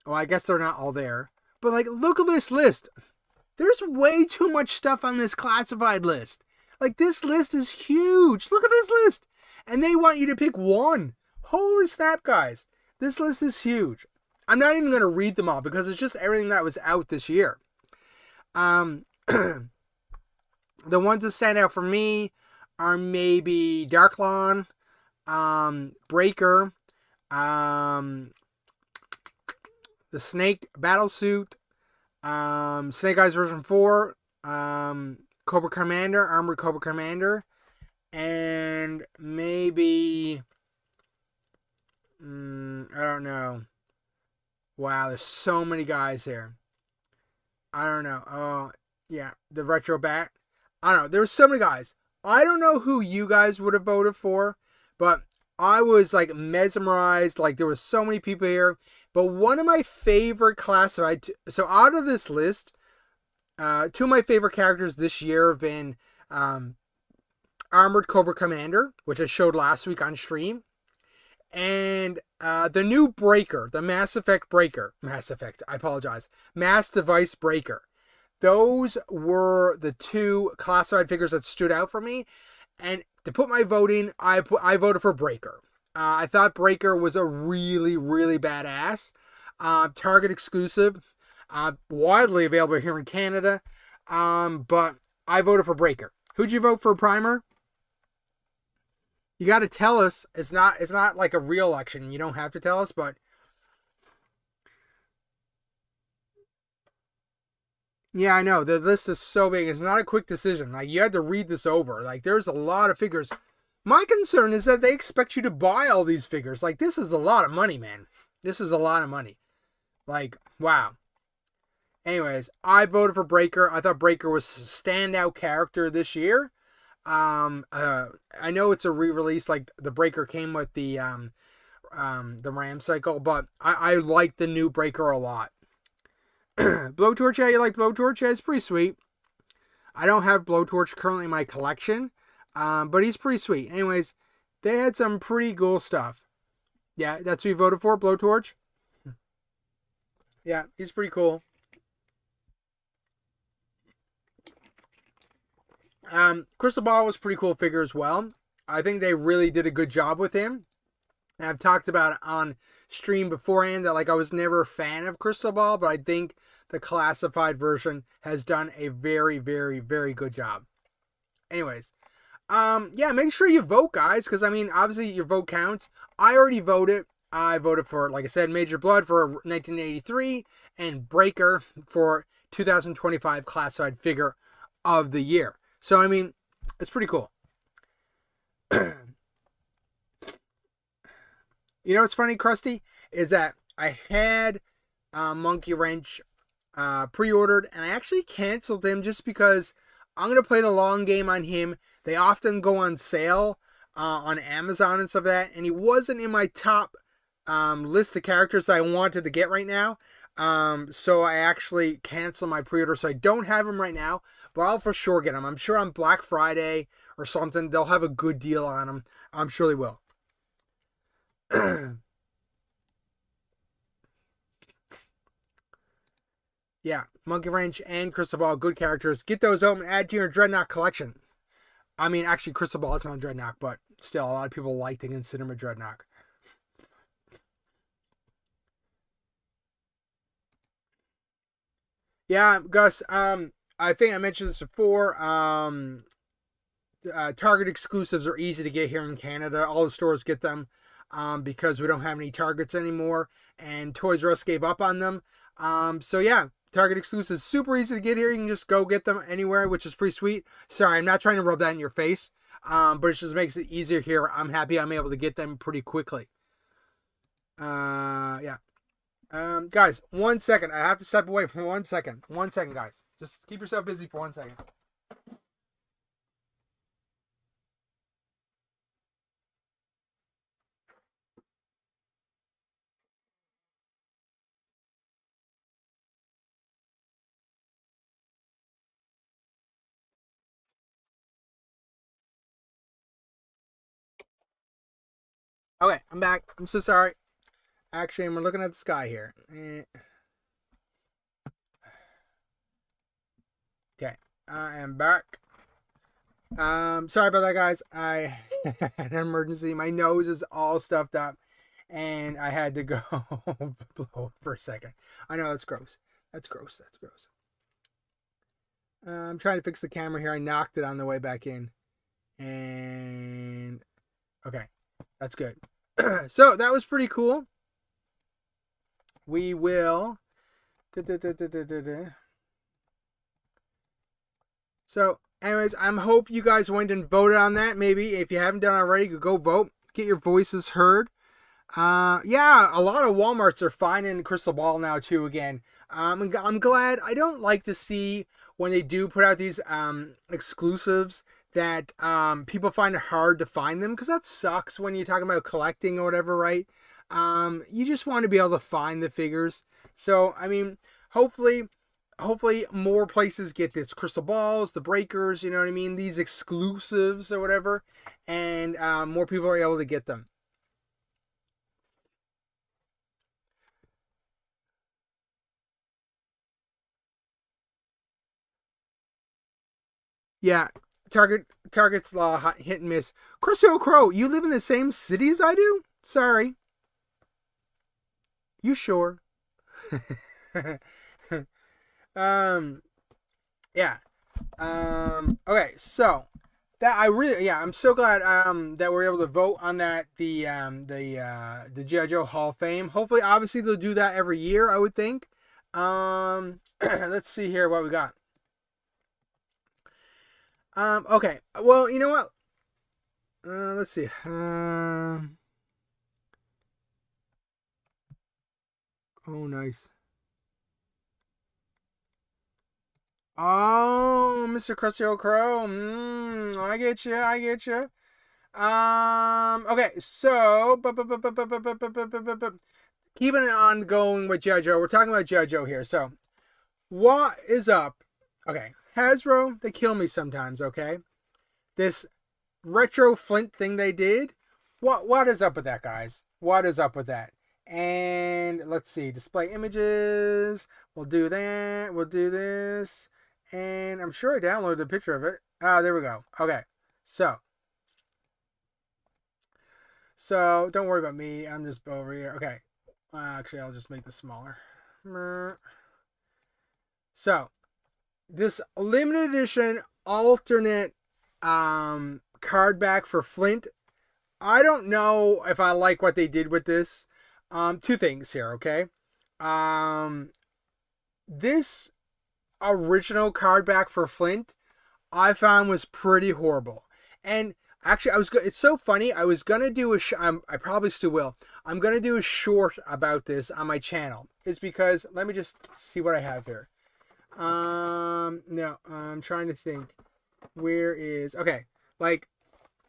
Well, I guess they're not all there, but like look at this list. There's way too much stuff on this classified list. Like this list is huge. Look at this list. And they want you to pick one. Holy snap, guys. This list is huge. I'm not even going to read them all because it's just everything that was out this year. The ones that stand out for me are maybe Darklon, Breaker, the Snake Battlesuit, Snake Eyes version 4, Cobra Commander, Armored Cobra Commander, and maybe, I don't know. Wow, there's so many guys here. I don't know. Oh, yeah, the Retro Bat. I don't know. There's so many guys. I don't know who you guys would have voted for, but I was like mesmerized. Like there were so many people here. But one of my favorite classified. So out of this list, two of my favorite characters this year have been Armored Cobra Commander, which I showed last week on stream, and the new Breaker, the Mass Device Breaker. Those were the two classified figures that stood out for me, and to put my vote in, I voted for Breaker. I thought Breaker was a really badass, Target exclusive, widely available here in Canada, but I voted for Breaker. Who'd you vote for, Primer? You got to tell us. It's not like a real election. You don't have to tell us, but yeah, I know. The list is so big. It's not a quick decision. Like, you had to read this over. Like, there's a lot of figures. My concern is that they expect you to buy all these figures. Like, this is a lot of money, man. This is a lot of money. Like, wow. Anyways, I voted for Breaker. I thought Breaker was a standout character this year. I know it's a re-release. Like, the Breaker came with the Ram cycle, but I like the new Breaker a lot. Blowtorch, yeah, you like Blowtorch? Yeah, it's pretty sweet. I don't have Blowtorch currently in my collection, but he's pretty sweet. Anyways, they had some pretty cool stuff. Yeah, that's who you voted for, Blowtorch? Yeah, he's pretty cool. Crystal Ball was a pretty cool figure as well. I think they really did a good job with him. And I've talked about it on stream beforehand that like I was never a fan of Crystal Ball, but I think the classified version has done a very, very, very good job. Anyways, yeah, make sure you vote, guys, because I mean, obviously your vote counts. I already voted. I voted for, like I said, Major Blood for 1983 and Breaker for 2025 Classified Figure of the Year. So I mean, it's pretty cool. You know what's funny, Krusty, is that I had Monkey Wrench pre-ordered, and I actually canceled him just because I'm gonna play the long game on him. They often go on sale on Amazon and stuff like that, and he wasn't in my top list of characters that I wanted to get right now. So I actually canceled my pre-order, so I don't have him right now, but I'll for sure get him. I'm sure on Black Friday or something they'll have a good deal on him. I'm sure they will. Yeah, Monkey Wrench and Crystal Ball, good characters. Get those out and add to your Dreadnought collection. I mean, actually, Crystal Ball is not a Dreadnought, but still, a lot of people like to consider him a Dreadnought. Yeah, Gus. I think I mentioned this before. Target exclusives are easy to get here in Canada. All the stores get them because we don't have any Targets anymore, and Toys R Us gave up on them. So yeah, Target exclusives super easy to get here. You can just go get them anywhere, which is pretty sweet. Sorry, I'm not trying to rub that in your face, but it just makes it easier here. I'm happy I'm able to get them pretty quickly. Yeah. Guys, 1 second. I have to step away for 1 second. 1 second, guys. Just keep yourself busy for 1 second. Okay, I'm back. I'm so sorry. Actually, I'm looking at the sky here. Okay, I am back. Sorry about that, guys. I had an emergency. My nose is all stuffed up, and I had to go blow for a second. I know that's gross. That's gross. That's gross. I'm trying to fix the camera here. I knocked it on the way back in, and okay, that's good. So that was pretty cool. We will. So, anyways, I hope you guys went and voted on that. Maybe if you haven't done already, go vote. Get your voices heard. Yeah, a lot of Walmarts are finding Crystal Ball now too. Again, I'm glad. I don't like to see when they do put out these exclusives that people find it hard to find them, because that sucks when you're talking about collecting or whatever, right? You just want to be able to find the figures. So I mean, hopefully more places get this Crystal Balls, the Breakers, you know what I mean, these exclusives or whatever, and more people are able to get them. Yeah, Target's law hit and miss. Crystal Crow, you live in the same city as I do? Sorry. You sure? Yeah. Okay, so that I'm so glad that we're able to vote on that, the GIJoe Hall of Fame. Hopefully, obviously they'll do that every year, I would think. Let's see here what we got. Okay. Well, you know what? Let's see. Oh, nice. Oh, Mr. Krusty Old Crow. I get you. I get you. Okay, so keeping it on going with GIJoe. We're talking about GIJoe here. So, what is up? Okay, Hasbro, they kill me sometimes. Okay, this retro Flint thing they did. What is up with that, guys? What is up with that? And let's see, display images. We'll do that. We'll do this. And I'm sure I downloaded a picture of it. Ah, there we go. Okay, so So don't worry about me. I'm just over here. Okay. Actually, I'll just make this smaller. So this limited edition alternate card back for Flint. I don't know if I like what they did with this. Two things here, okay? This original card back for Flint I found was pretty horrible. And actually, it's so funny. I was gonna do I probably still will. I'm gonna do a short about this on my channel. It's because let me just see what I have here. No, I'm trying to think. Where is okay? Like,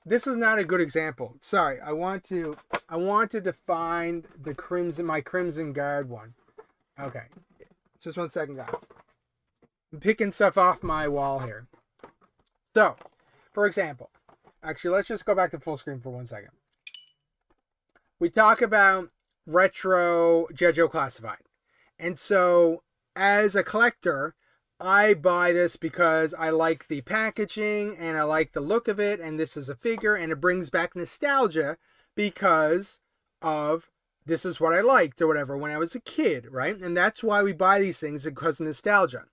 this is not a good example. Sorry, I wanted to find my Crimson Guard one. Okay, just 1 second, guys. I'm picking stuff off my wall here. So, for example, actually, let's just go back to full screen for 1 second. We talk about retro GIJoe Classified. And so, as a collector, I buy this because I like the packaging and I like the look of it. And this is a figure and it brings back nostalgia because of this is what I liked or whatever when I was a kid, right? And that's why we buy these things, because of nostalgia.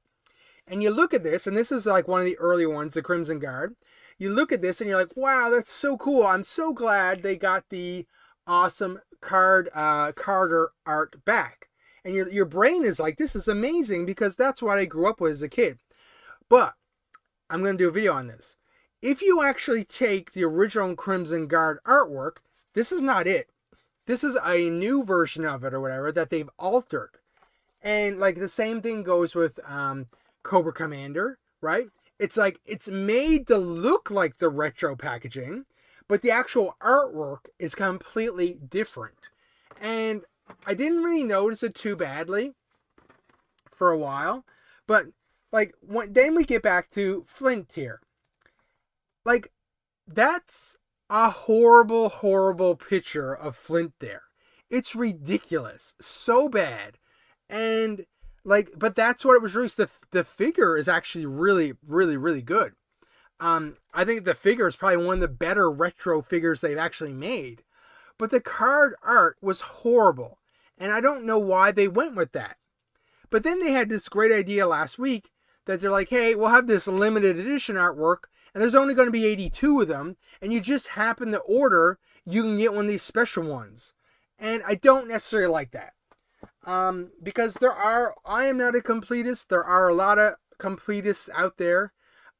And you look at this, and this is like one of the early ones, the Crimson Guard. You look at this and you're like, wow, that's so cool. I'm so glad they got the awesome Carter art back. And your brain is like, this is amazing because that's what I grew up with as a kid. But I'm going to do a video on this. If you actually take the original Crimson Guard artwork, this is not it. This is a new version of it or whatever that they've altered. And like the same thing goes with Cobra Commander, right? It's like it's made to look like the retro packaging, but the actual artwork is completely different. And I didn't really notice it too badly for a while, but like then we get back to Flint here. Like, that's a horrible, horrible picture of Flint there. It's ridiculous, so bad, and like, but that's what it was released. The figure is actually really, really, really good. I think the figure is probably one of the better retro figures they've actually made. But the card art was horrible. And I don't know why they went with that. But then they had this great idea last week that they're like, hey, we'll have this limited edition artwork, and there's only going to be 82 of them, and you just happen to order, you can get one of these special ones. And I don't necessarily like that. Because I am not a completist. There are a lot of completists out there.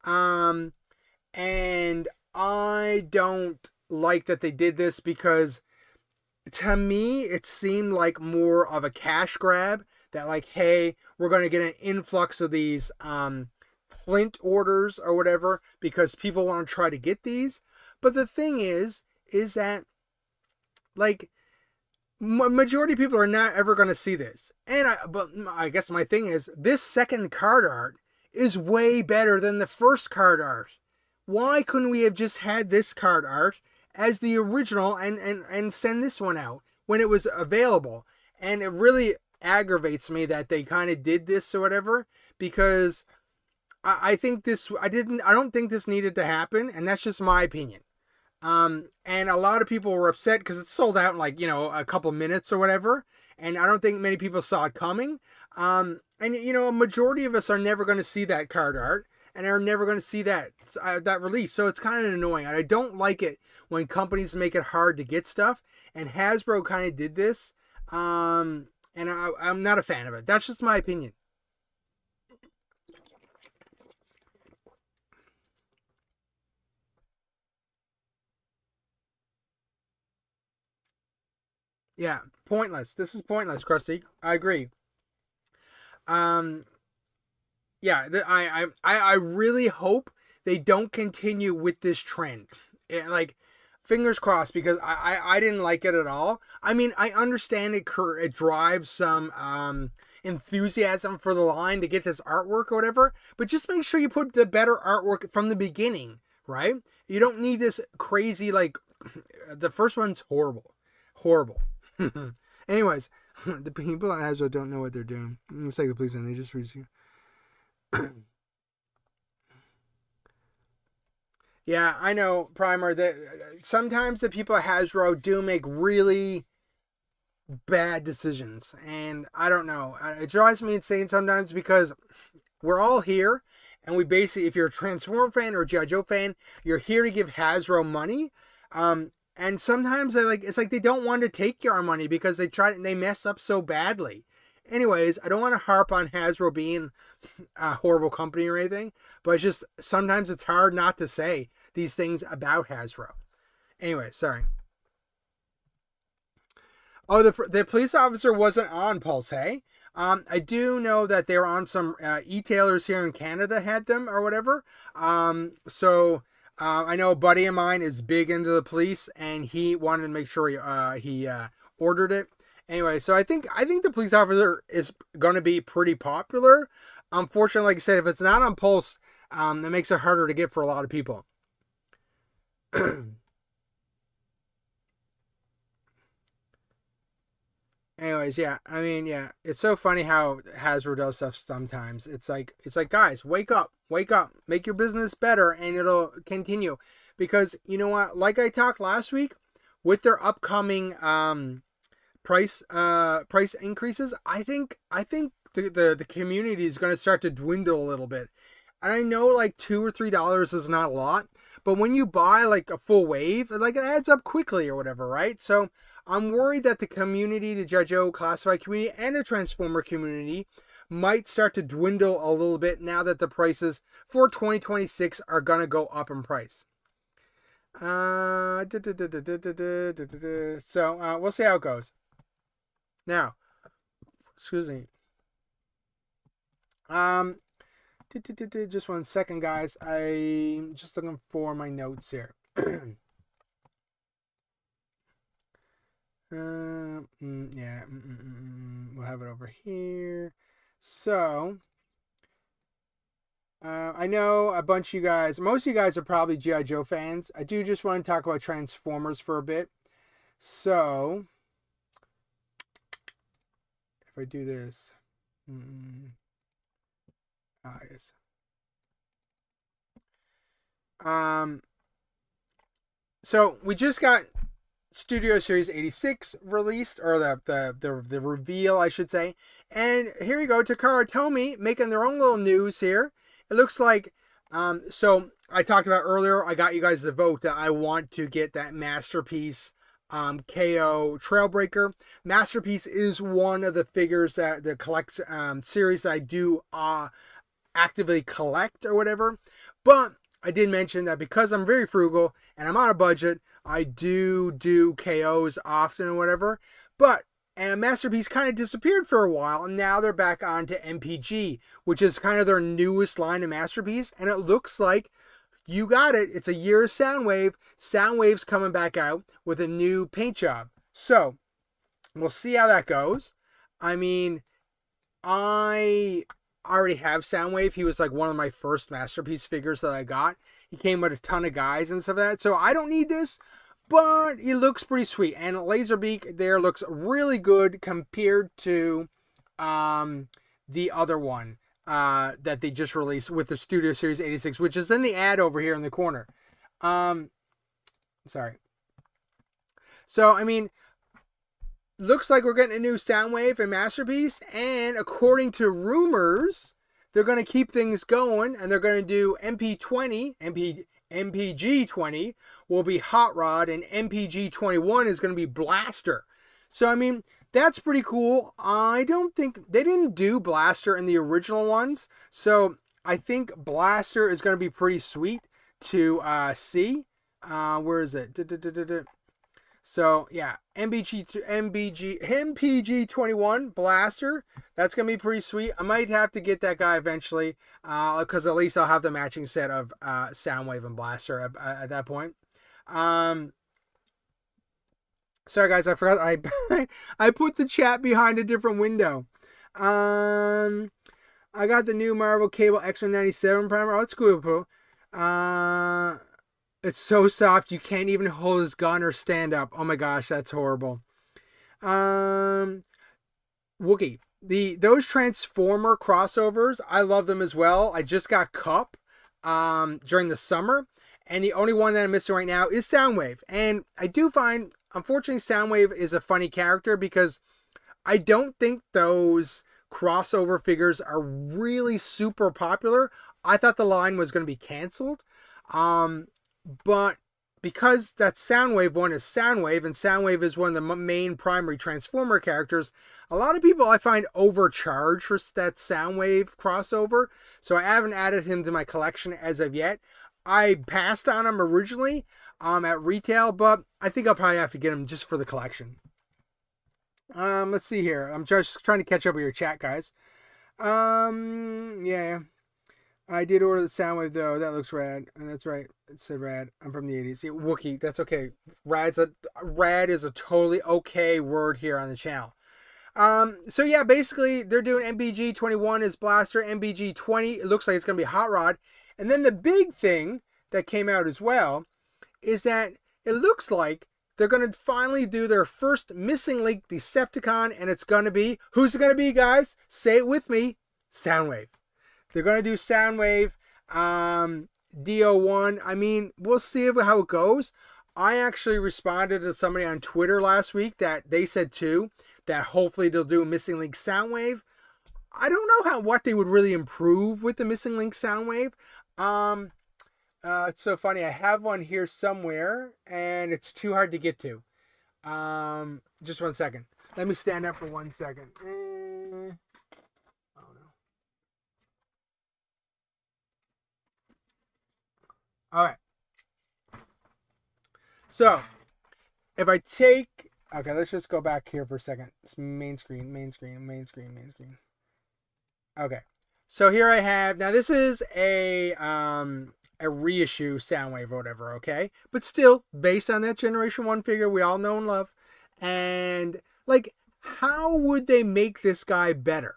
And I don't like that they did this because to me, it seemed like more of a cash grab that like, hey, we're going to get an influx of these, Flint orders or whatever because people want to try to get these. But the thing is that like, majority of people are not ever going to see this. But I guess my thing is this second card art is way better than the first card art. Why couldn't we have just had this card art as the original and send this one out when it was available? And it really aggravates me that they kind of did this or whatever, because I don't think this needed to happen, and that's just my opinion. And a lot of people were upset because it sold out in like, a couple minutes or whatever. And I don't think many people saw it coming. And a majority of us are never going to see that card art and are never going to see that release. So it's kind of annoying. I don't like it when companies make it hard to get stuff. And Hasbro kind of did this. And I'm not a fan of it. That's just my opinion. Yeah, pointless. This is pointless, Krusty. I agree. Um, yeah, I really hope they don't continue with this trend. Like, fingers crossed, because I didn't like it at all. I mean, I understand it drives some enthusiasm for the line to get this artwork or whatever, but just make sure you put the better artwork from the beginning, right? You don't need this crazy, like, the first one's horrible. Horrible. Anyways, the people at Hasbro don't know what they're doing. It's like the police and they just receive. Yeah, I know, Primer. That sometimes the people at Hasbro do make really bad decisions, and I don't know. It drives me insane sometimes because we're all here, and we basically, if you're a Transformer fan or a GIJoe fan, you're here to give Hasbro money. And sometimes it's like they don't want to take your money because they mess up so badly. Anyways, I don't want to harp on Hasbro being a horrible company or anything, but it's just sometimes it's hard not to say these things about Hasbro. Anyway, sorry. Oh, the police officer wasn't on Pulse, hey? I do know that they were on some e-tailers here in Canada had them or whatever. I know a buddy of mine is big into the police, and he wanted to make sure he ordered it. Anyway, so I think the police officer is going to be pretty popular. Unfortunately, like I said, if it's not on Pulse, that makes it harder to get for a lot of people. Anyways, yeah, I mean, yeah, it's so funny how Hasbro does stuff sometimes. It's like, guys, wake up, make your business better, and it'll continue. Because you know what? Like I talked last week, with their upcoming price increases, I think the community is going to start to dwindle a little bit. And I know like $2 or $3 is not a lot, but when you buy like a full wave, like it adds up quickly or whatever, right? So I'm worried that the community, the GIJoe classified community, and the Transformer community might start to dwindle a little bit now that the prices for 2026 are gonna go up in price. So we'll see how it goes. Now, excuse me. Just 1 second, guys. I'm just looking for my notes here. Yeah, we'll have it over here. So, I know a bunch of you guys, most of you guys are probably GIJoe fans. I do just want to talk about Transformers for a bit. So, if I do this, yes. So we just got Studio Series 86 released, or the reveal, I should say. And here you go, Takara Tomy making their own little news here. It looks like, so I talked about earlier, I got you guys to vote that I want to get that Masterpiece KO Trailbreaker. Masterpiece is one of the figures that the collect series that I do actively collect or whatever. But I did mention that because I'm very frugal and I'm on a budget, I do KOs often or whatever. But Masterpiece kind of disappeared for a while, and now they're back on to MPG, which is kind of their newest line of Masterpiece. And it looks like you got it. It's a year of Soundwave. Soundwave's coming back out with a new paint job. So we'll see how that goes. I mean, I already have Soundwave. He was like one of my first Masterpiece figures that I got. He came with a ton of guys and stuff like that. So I don't need this, but he looks pretty sweet. And Laserbeak there looks really good compared to the other one that they just released with the Studio Series 86, which is in the ad over here in the corner. Sorry. So, I mean, looks like we're getting a new Soundwave and Masterpiece, and according to rumors, they're going to keep things going, and they're going to do MPG 20 will be Hot Rod, and MPG 21 is going to be Blaster. So, I mean, that's pretty cool. I don't think they didn't do Blaster in the original ones, so I think Blaster is going to be pretty sweet to see. Where is it? So yeah, MPG 21 Blaster. That's gonna be pretty sweet. I might have to get that guy eventually, because at least I'll have the matching set of Soundwave and Blaster at that point. Sorry guys, I forgot I put the chat behind a different window. I got the new Marvel Cable X-Men 97 primer. Oh, that's cool. It's so soft you can't even hold his gun or stand up. Oh my gosh, that's horrible. Wookie. Those Transformer crossovers, I love them as well. I just got Cup during the summer, And the only one that I'm missing right now is Soundwave. And I do find, unfortunately, Soundwave is a funny character because I don't think those crossover figures are really super popular. I thought the line was going to be canceled. But because that Soundwave one is Soundwave, and Soundwave is one of the main primary Transformer characters, a lot of people I find overcharge for that Soundwave crossover. So I haven't added him to my collection as of yet. I passed on him originally at retail, but I think I'll probably have to get him just for the collection. Let's see here. I'm just trying to catch up with your chat, guys. Yeah. I did order the Soundwave though. That looks rad. And that's right. It said rad. I'm from the 80s. Yeah, Wookie. That's okay. Rad is a totally okay word here on the channel. So yeah, basically they're doing MBG 21 as Blaster, MBG 20. It looks like it's gonna be Hot Rod. And then the big thing that came out as well is that it looks like they're gonna finally do their first Missing Link Decepticon, and it's gonna be, who's it gonna be, guys? Say it with me, Soundwave. They're going to do Soundwave, DO1. I mean, we'll see how it goes. I actually responded to somebody on Twitter last week that they said too, that hopefully they'll do a Missing Link Soundwave. I don't know what they would really improve with the Missing Link Soundwave. It's so funny. I have one here somewhere, and it's too hard to get to. Just 1 second. Let me stand up for 1 second. All right. So, if I take, okay, let's just go back here for a second. It's main screen. Okay. So here I have, now this is a reissue Soundwave or whatever, okay? But still, based on that Generation 1 figure we all know and love. And, like, how would they make this guy better?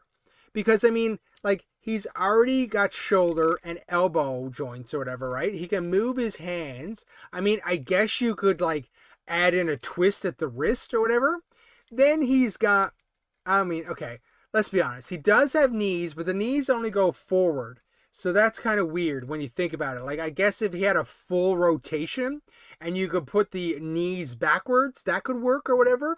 Because, I mean, like, he's already got shoulder and elbow joints or whatever, right? He can move his hands. I mean, I guess you could, like, add in a twist at the wrist or whatever. Then he's got, I mean, okay, let's be honest. He does have knees, but the knees only go forward. So that's kind of weird when you think about it. Like, I guess if he had a full rotation and you could put the knees backwards, that could work or whatever.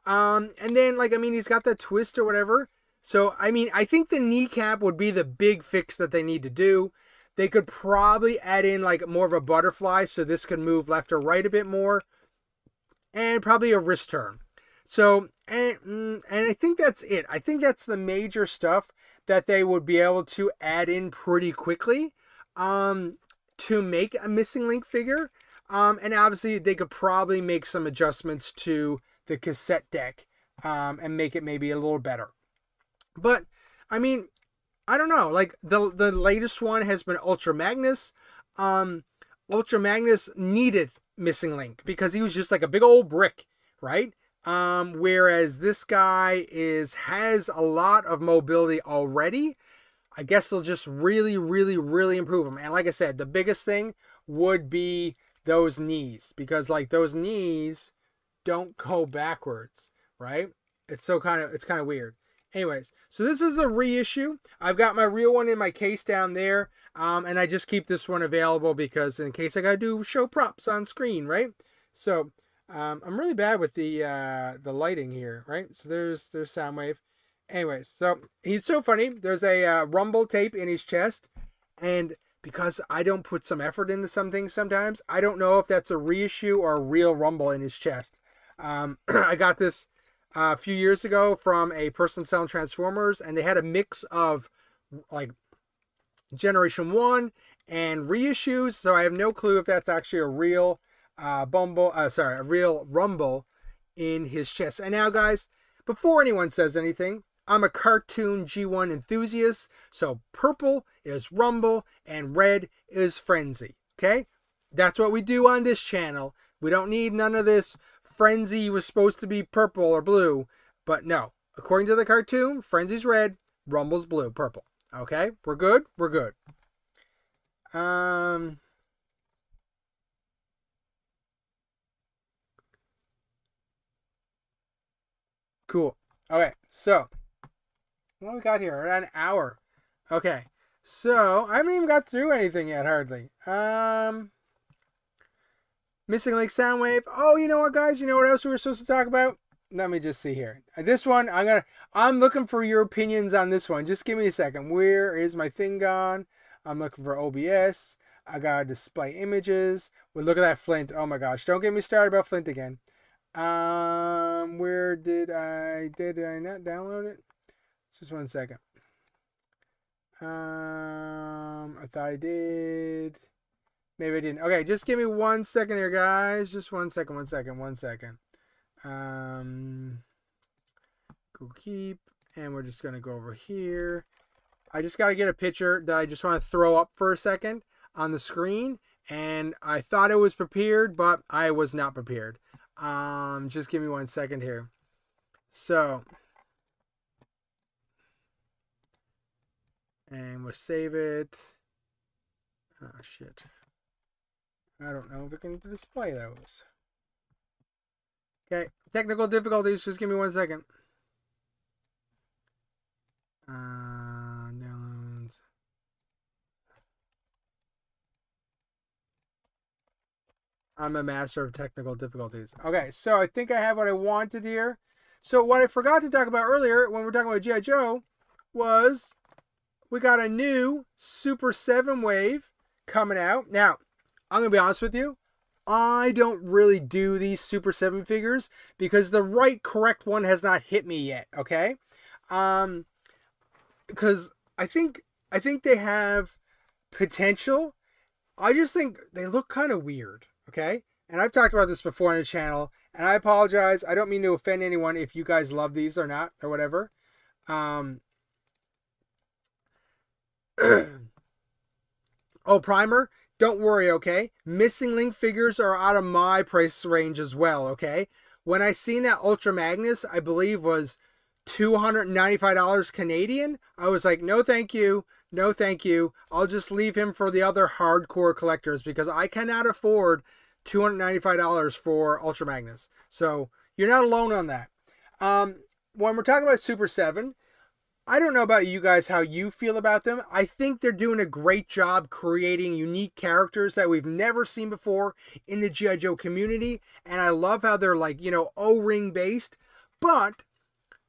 And then, like, I mean, he's got that twist or whatever. So, I mean, I think the kneecap would be the big fix that they need to do. They could probably add in, like, more of a butterfly so this can move left or right a bit more. And probably a wrist turn. So, and I think that's it. I think that's the major stuff that they would be able to add in pretty quickly to make a Missing Link figure. And obviously, they could probably make some adjustments to the cassette deck and make it maybe a little better. But, I mean, I don't know. Like, the latest one has been Ultra Magnus. Ultra Magnus needed Missing Link because he was just like a big old brick, right? Whereas this guy has a lot of mobility already. I guess they'll just really, really, really improve him. And like I said, the biggest thing would be those knees. Because, like, those knees don't go backwards, right? It's kind of weird. Anyways, so this is a reissue. I've got my real one in my case down there, and I just keep this one available because in case I gotta do show props on screen, right? So I'm really bad with the lighting here, right? So there's Soundwave. Anyways, so he's so funny. There's a rumble tape in his chest, and because I don't put some effort into some things sometimes, I don't know if that's a reissue or a real rumble in his chest. I got this a few years ago from a person selling Transformers, and they had a mix of like Generation 1 and reissues, so I have no clue if that's actually a real a real rumble in his chest. And now, guys, before anyone says anything, I'm a cartoon G1 enthusiast, so purple is rumble and red is frenzy, okay? That's what we do on this channel. We don't need none of this Frenzy was supposed to be purple or blue, but no. According to the cartoon, Frenzy's red, Rumble's blue, purple. Okay? We're good? We're good. Cool. Okay, so what we got here? We're at an hour. Okay. So I haven't even got through anything yet, hardly. Missing Link Soundwave. Oh, you know what, guys? You know what else we were supposed to talk about? Let me just see here. This one, I'm looking for your opinions on this one. Just give me a second. Where is my thing gone? I'm looking for OBS. I gotta display images. Well, look at that Flint. Oh my gosh. Don't get me started about Flint again. Where did I not download it? Just one second. I thought I did. Maybe I didn't. Okay, just give me 1 second here, guys. Just 1 second. Go keep, and we're just gonna go over here. I just gotta get a picture that I just want to throw up for a second on the screen, and I thought it was prepared, but I was not prepared. Just give me 1 second here. So, and we'll save it. Oh shit. I don't know if we can display those. Okay, technical difficulties. Just give me 1 second. Downloads. I'm a master of technical difficulties. Okay, so I think I have what I wanted here. So what I forgot to talk about earlier when we were talking about G.I. Joe was we got a new Super 7 wave coming out. Now, I'm going to be honest with you. I don't really do these Super 7 figures because the correct one has not hit me yet, okay? Because I think they have potential. I just think they look kind of weird, okay? And I've talked about this before on the channel, and I apologize. I don't mean to offend anyone if you guys love these or not or whatever. Oh, Primer, don't worry, okay? Missing Link figures are out of my price range as well, okay? When I seen that Ultra Magnus, I believe was $295 Canadian, I was like, no thank you, no thank you. I'll just leave him for the other hardcore collectors because I cannot afford $295 for Ultra Magnus. So you're not alone on that. When we're talking about Super 7, I don't know about you guys how you feel about them. I think they're doing a great job creating unique characters that we've never seen before in the G.I. Joe community. And I love how they're like, O-ring based. But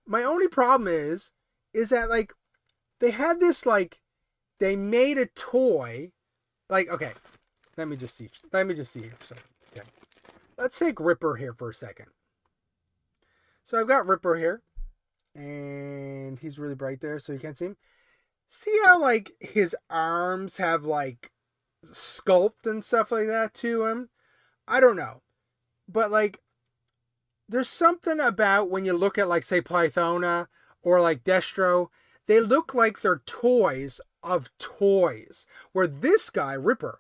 my only problem is that like they had this like they made a toy like okay, let me just see here for a second. Okay. Let's take Ripper here for a second. So I've got Ripper here. And he's really bright there, so you can't see him. See how, like, his arms have, like, sculpt and stuff like that to him? I don't know. But, like, there's something about when you look at, like, say, Pythona or, like, Destro. They look like they're toys of toys. Where this guy, Ripper,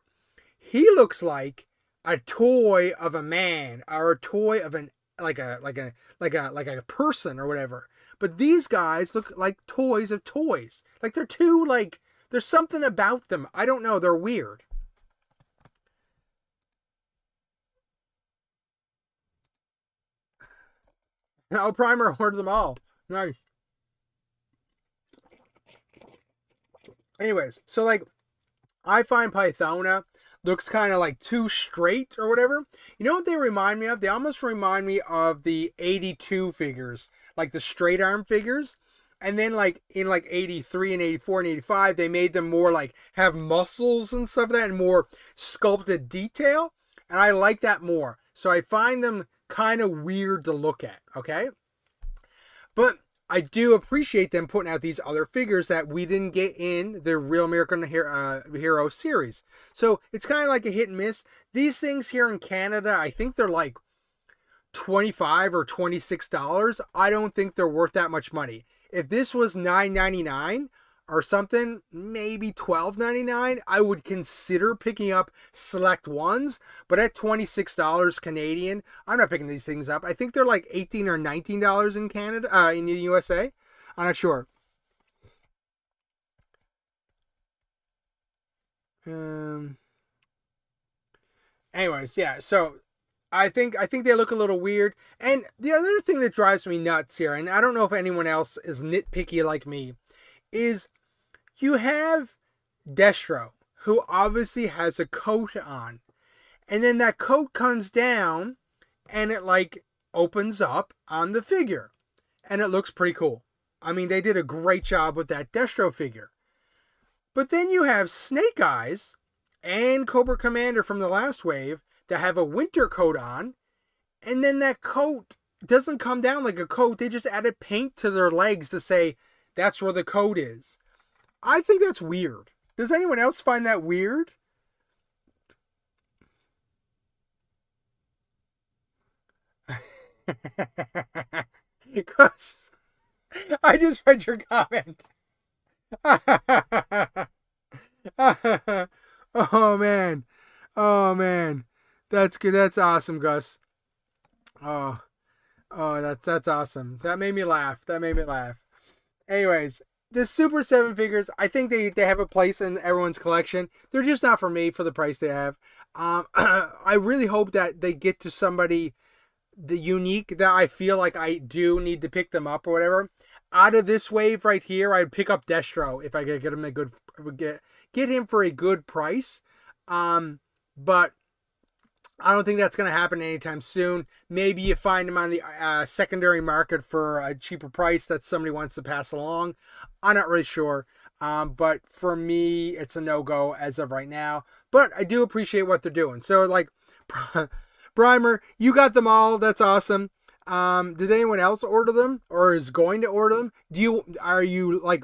he looks like a toy of a man or a toy of an like a person or whatever. But these guys look like toys of toys. Like they're too like there's something about them. I don't know, they're weird. Now Primer ordered them all. Nice. Anyways, so like I find Pythona looks kind of like too straight or whatever. You know what they remind me of? They almost remind me of the 82 figures, like the straight arm figures. And then like in like 83 and 84 and 85, they made them more like have muscles and stuff like that and more sculpted detail. And I like that more. So I find them kind of weird to look at, okay? But I do appreciate them putting out these other figures that we didn't get in the Real American Hero series. So it's kind of like a hit and miss. These things here in Canada, I think they're like $25 or $26. I don't think they're worth that much money. If this was $9.99 or something, maybe $12.99, I would consider picking up select ones. But at $26 Canadian, I'm not picking these things up. I think they're like $18 or $19 in Canada, in the USA. I'm not sure. Anyways, yeah. So I think they look a little weird. And the other thing that drives me nuts here, and I don't know if anyone else is nitpicky like me, is you have Destro, who obviously has a coat on. and then that coat comes down and it like opens up on the figure, and it looks pretty cool. I mean, they did a great job with that Destro figure. But then you have Snake Eyes and Cobra Commander from the last wave that have a winter coat on, and then that coat doesn't come down like a coat. They just added paint to their legs to say that's where the coat is. I think that's weird. Does anyone else find that weird? Because I just read your comment. Oh man. Oh man. That's good. That's awesome, Gus. Oh. Oh, that's awesome. That made me laugh. That made me laugh. Anyways, the Super 7 figures, I think they have a place in everyone's collection. They're just not for me for the price they have. I really hope that they get to somebody the unique that I feel like I do need to pick them up or whatever. Out of this wave right here, I'd pick up Destro if I could get him get him for a good price. But I don't think that's going to happen anytime soon. Maybe you find him on the secondary market for a cheaper price that somebody wants to pass along. I'm not really sure. But for me, it's a no-go as of right now. But I do appreciate what they're doing. So, like, Primer, you got them all. That's awesome. Did anyone else order them or is going to order them? Are you like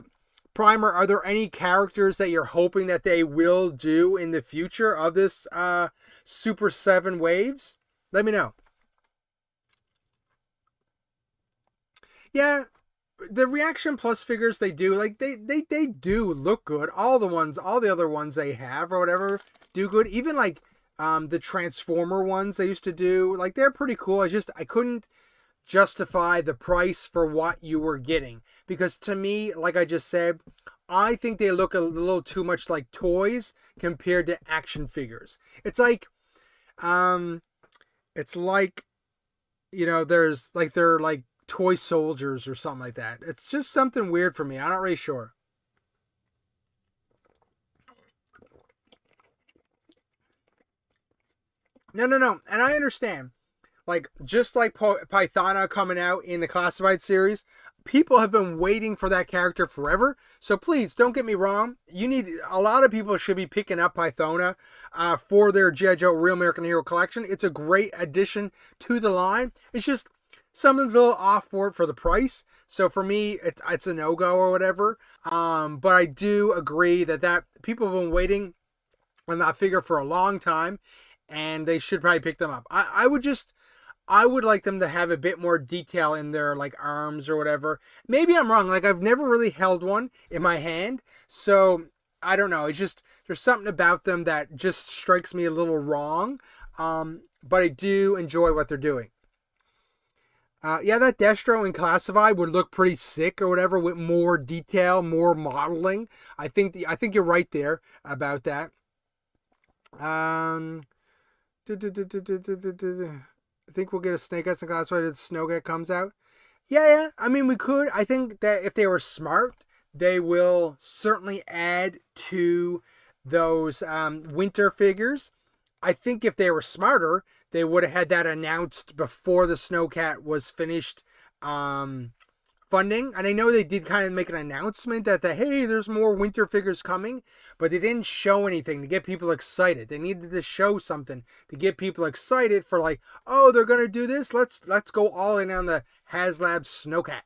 Primer? Are there any characters that you're hoping that they will do in the future of this Super 7 waves? Let me know. Yeah, the Reaction Plus figures they do, like they do look good. All the other ones they have or whatever do good. Even like the Transformer ones they used to do, like they're pretty cool. I couldn't justify the price for what you were getting, because to me, like I just said, I think they look a little too much like toys compared to action figures. It's like there's like they're like toy soldiers or something like that. It's just something weird for me. I'm not really sure. No. And I understand. Like, just like Pythona coming out in the Classified series, people have been waiting for that character forever. So please, don't get me wrong. A lot of people should be picking up Pythona for their GIJoe Real American Hero collection. It's a great addition to the line. It's just something's a little off for the price. So for me, it's a no-go or whatever. But I do agree that people have been waiting on that figure for a long time, and they should probably pick them up. I would like them to have a bit more detail in their like arms or whatever. Maybe I'm wrong. Like, I've never really held one in my hand, so I don't know. It's just there's something about them that just strikes me a little wrong. But I do enjoy what they're doing. Yeah, that Destro in Classified would look pretty sick or whatever with more detail, more modeling. I think you're right there about that. I think we'll get a Snake Eyes and Classified if the Snowcat comes out. Yeah. I mean, we could. I think that if they were smart, they will certainly add to those winter figures. I think if they were smarter, they would have had that announced before the Snowcat was finished funding. And I know they did kind of make an announcement that hey, there's more winter figures coming, but they didn't show anything to get people excited. They needed to show something to get people excited for like, oh, they're gonna do this. Let's go all in on the HasLab Snowcat.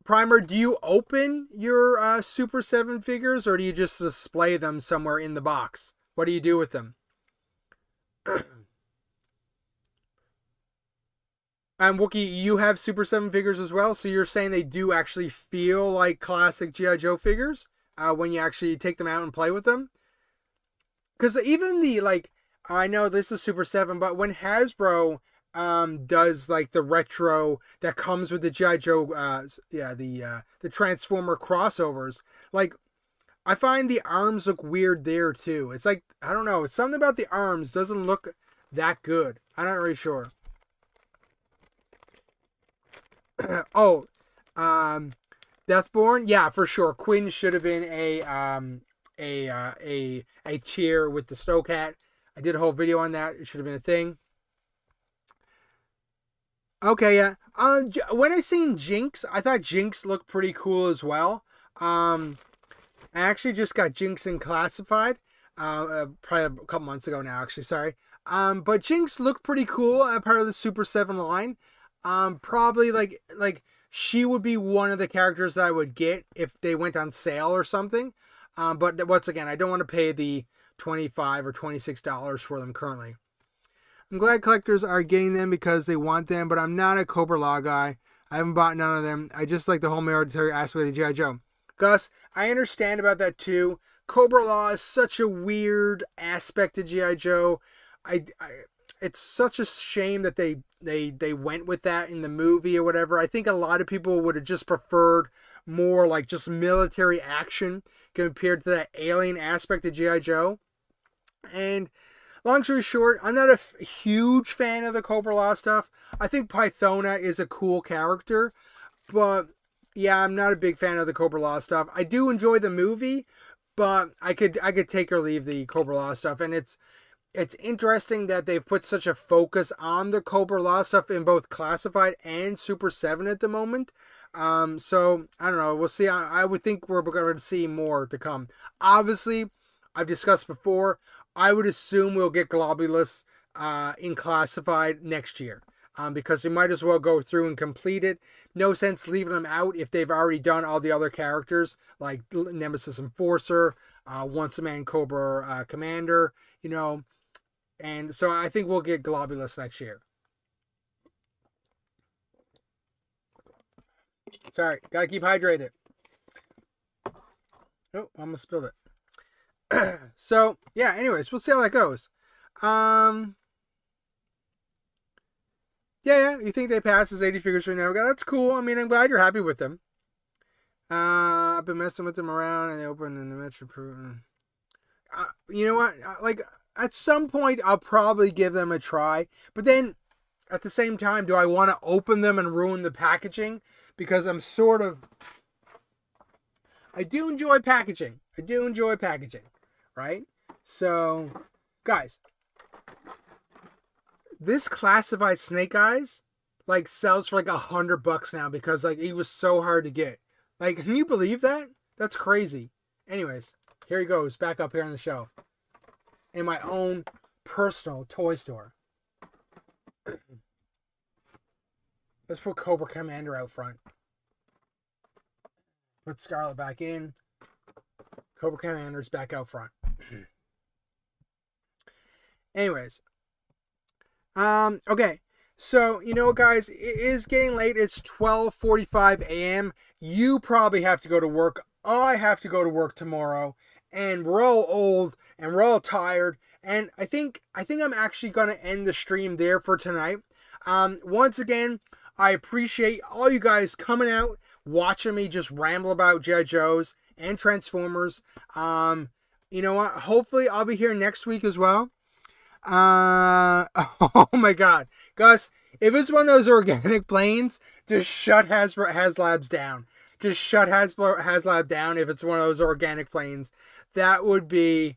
Primer, do you open your Super 7 figures or do you just display them somewhere in the box? What do you do with them? Wookie, you have Super 7 figures as well, so you're saying they do actually feel like classic GIJoe figures when you actually take them out and play with them? Because even I know this is Super 7, but when Hasbro does like the retro that comes with the GIJoe, the Transformer crossovers, like I find the arms look weird there too. It's like, I don't know, something about the arms doesn't look that good. I'm not really sure. Deathborn, yeah, for sure. Quinn should have been a a tier with the Snowcat. I did a whole video on that. It should have been a thing. Okay, yeah. When I seen Jinx, I thought Jinx looked pretty cool as well. I actually just got Jinx in Classified, probably a couple months ago now. Actually, sorry. But Jinx looked pretty cool. Part of the Super 7 line. Probably like she would be one of the characters that I would get if they went on sale or something. But once again, I don't want to pay the $25 or $26 for them currently. I'm glad collectors are getting them because they want them, but I'm not a Cobra Law guy. I haven't bought none of them. I just like the whole military aspect of G.I. Joe. Gus, I understand about that too. Cobra Law is such a weird aspect of G.I. Joe. It's such a shame that they went with that in the movie or whatever. I think a lot of people would have just preferred more like just military action compared to that alien aspect of G.I. Joe. And long story short, I'm not a huge fan of the Cobra Law stuff. I think Pythona is a cool character, but yeah, I'm not a big fan of the Cobra Law stuff. I do enjoy the movie, but I could take or leave the Cobra Law stuff. And it's interesting that they've put such a focus on the Cobra Law stuff in both Classified and Super 7 at the moment. So I don't know. We'll see. I would think we're going to see more to come. Obviously, I've discussed before, I would assume we'll get Globulus in Classified next year. Because we might as well go through and complete it. No sense leaving them out if they've already done all the other characters, like Nemesis Enforcer, Once a Man Cobra Commander, you know. And so I think we'll get Globulus next year. Sorry, gotta keep hydrated. Oh, almost spilled it. So, yeah, anyways, we'll see how that goes. Yeah, you think they passed as 80 figures right now? That's cool. I mean, I'm glad you're happy with them. I've been messing with them around, and they opened in the Metro. You know what? Like, at some point, I'll probably give them a try. But then, at the same time, do I want to open them and ruin the packaging? Because I'm sort of... I do enjoy packaging. Right? So, guys... This Classified Snake Eyes, like, sells for like $100 now because, like, he was so hard to get. Like, can you believe that? That's crazy. Anyways, here he goes, back up here on the shelf. In my own personal toy store. Let's put Cobra Commander out front. Put Scarlet back in. Cobra Commander's back out front. Anyways. Okay, so, you know what, guys, it is getting late. It's 12:45 a.m. You probably have to go to work. I have to go to work tomorrow, and we're all old, and we're all tired, and I think I'm actually going to end the stream there for tonight. Once again, I appreciate all you guys coming out, watching me just ramble about G.I. Joes and Transformers. You know what, hopefully I'll be here next week as well. Oh my god. Gus, if it's one of those organic planes, just shut HasLabs down. Just shut HasLab down if it's one of those organic planes. That would be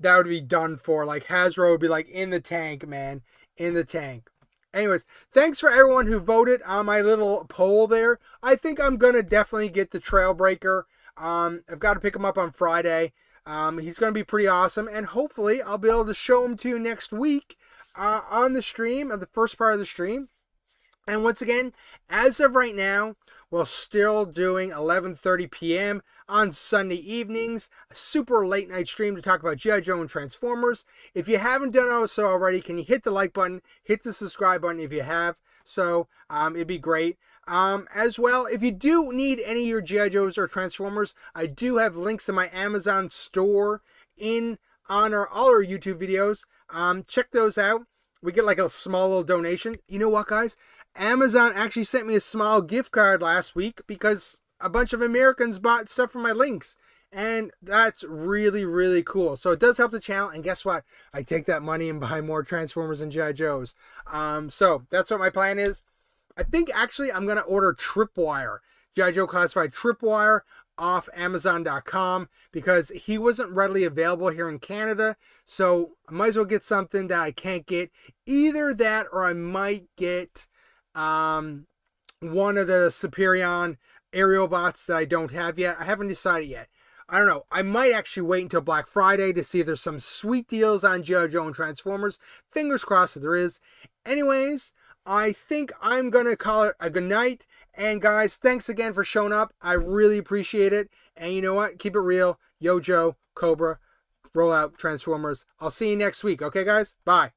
done for. Like, Hasbro would be like, in the tank, man. In the tank. Anyways, thanks for everyone who voted on my little poll there. I think I'm gonna definitely get the Trailbreaker. I've got to pick him up on Friday. He's going to be pretty awesome, and hopefully I'll be able to show him to you next week on the stream, the first part of the stream. And once again, as of right now, we're still doing 11:30 p.m. on Sunday evenings, a super late night stream to talk about G.I. Joe and Transformers. If you haven't done so already, can you hit the like button, hit the subscribe button if you have, so it'd be great. As well, if you do need any of your G.I. Joes or Transformers, I do have links in my Amazon store on all our YouTube videos. Check those out. We get like a small little donation. You know what, guys? Amazon actually sent me a small gift card last week because a bunch of Americans bought stuff from my links. And that's really, really cool. So it does help the channel. And guess what? I take that money and buy more Transformers and G.I. Joes. So that's what my plan is. I think actually I'm going to order Tripwire. G.I. Joe Classified Tripwire. off Amazon.com because he wasn't readily available here in Canada. So I might as well get something that I can't get. Either that or I might get one of the Superion aerial bots that I don't have yet. I haven't decided yet. I don't know. I might actually wait until Black Friday to see if there's some sweet deals on GIJoe and Transformers. Fingers crossed that there is. Anyways, I think I'm going to call it a good night. And guys, thanks again for showing up. I really appreciate it. And you know what? Keep it real. Yo, Joe, Cobra, roll out Transformers. I'll see you next week. Okay, guys? Bye.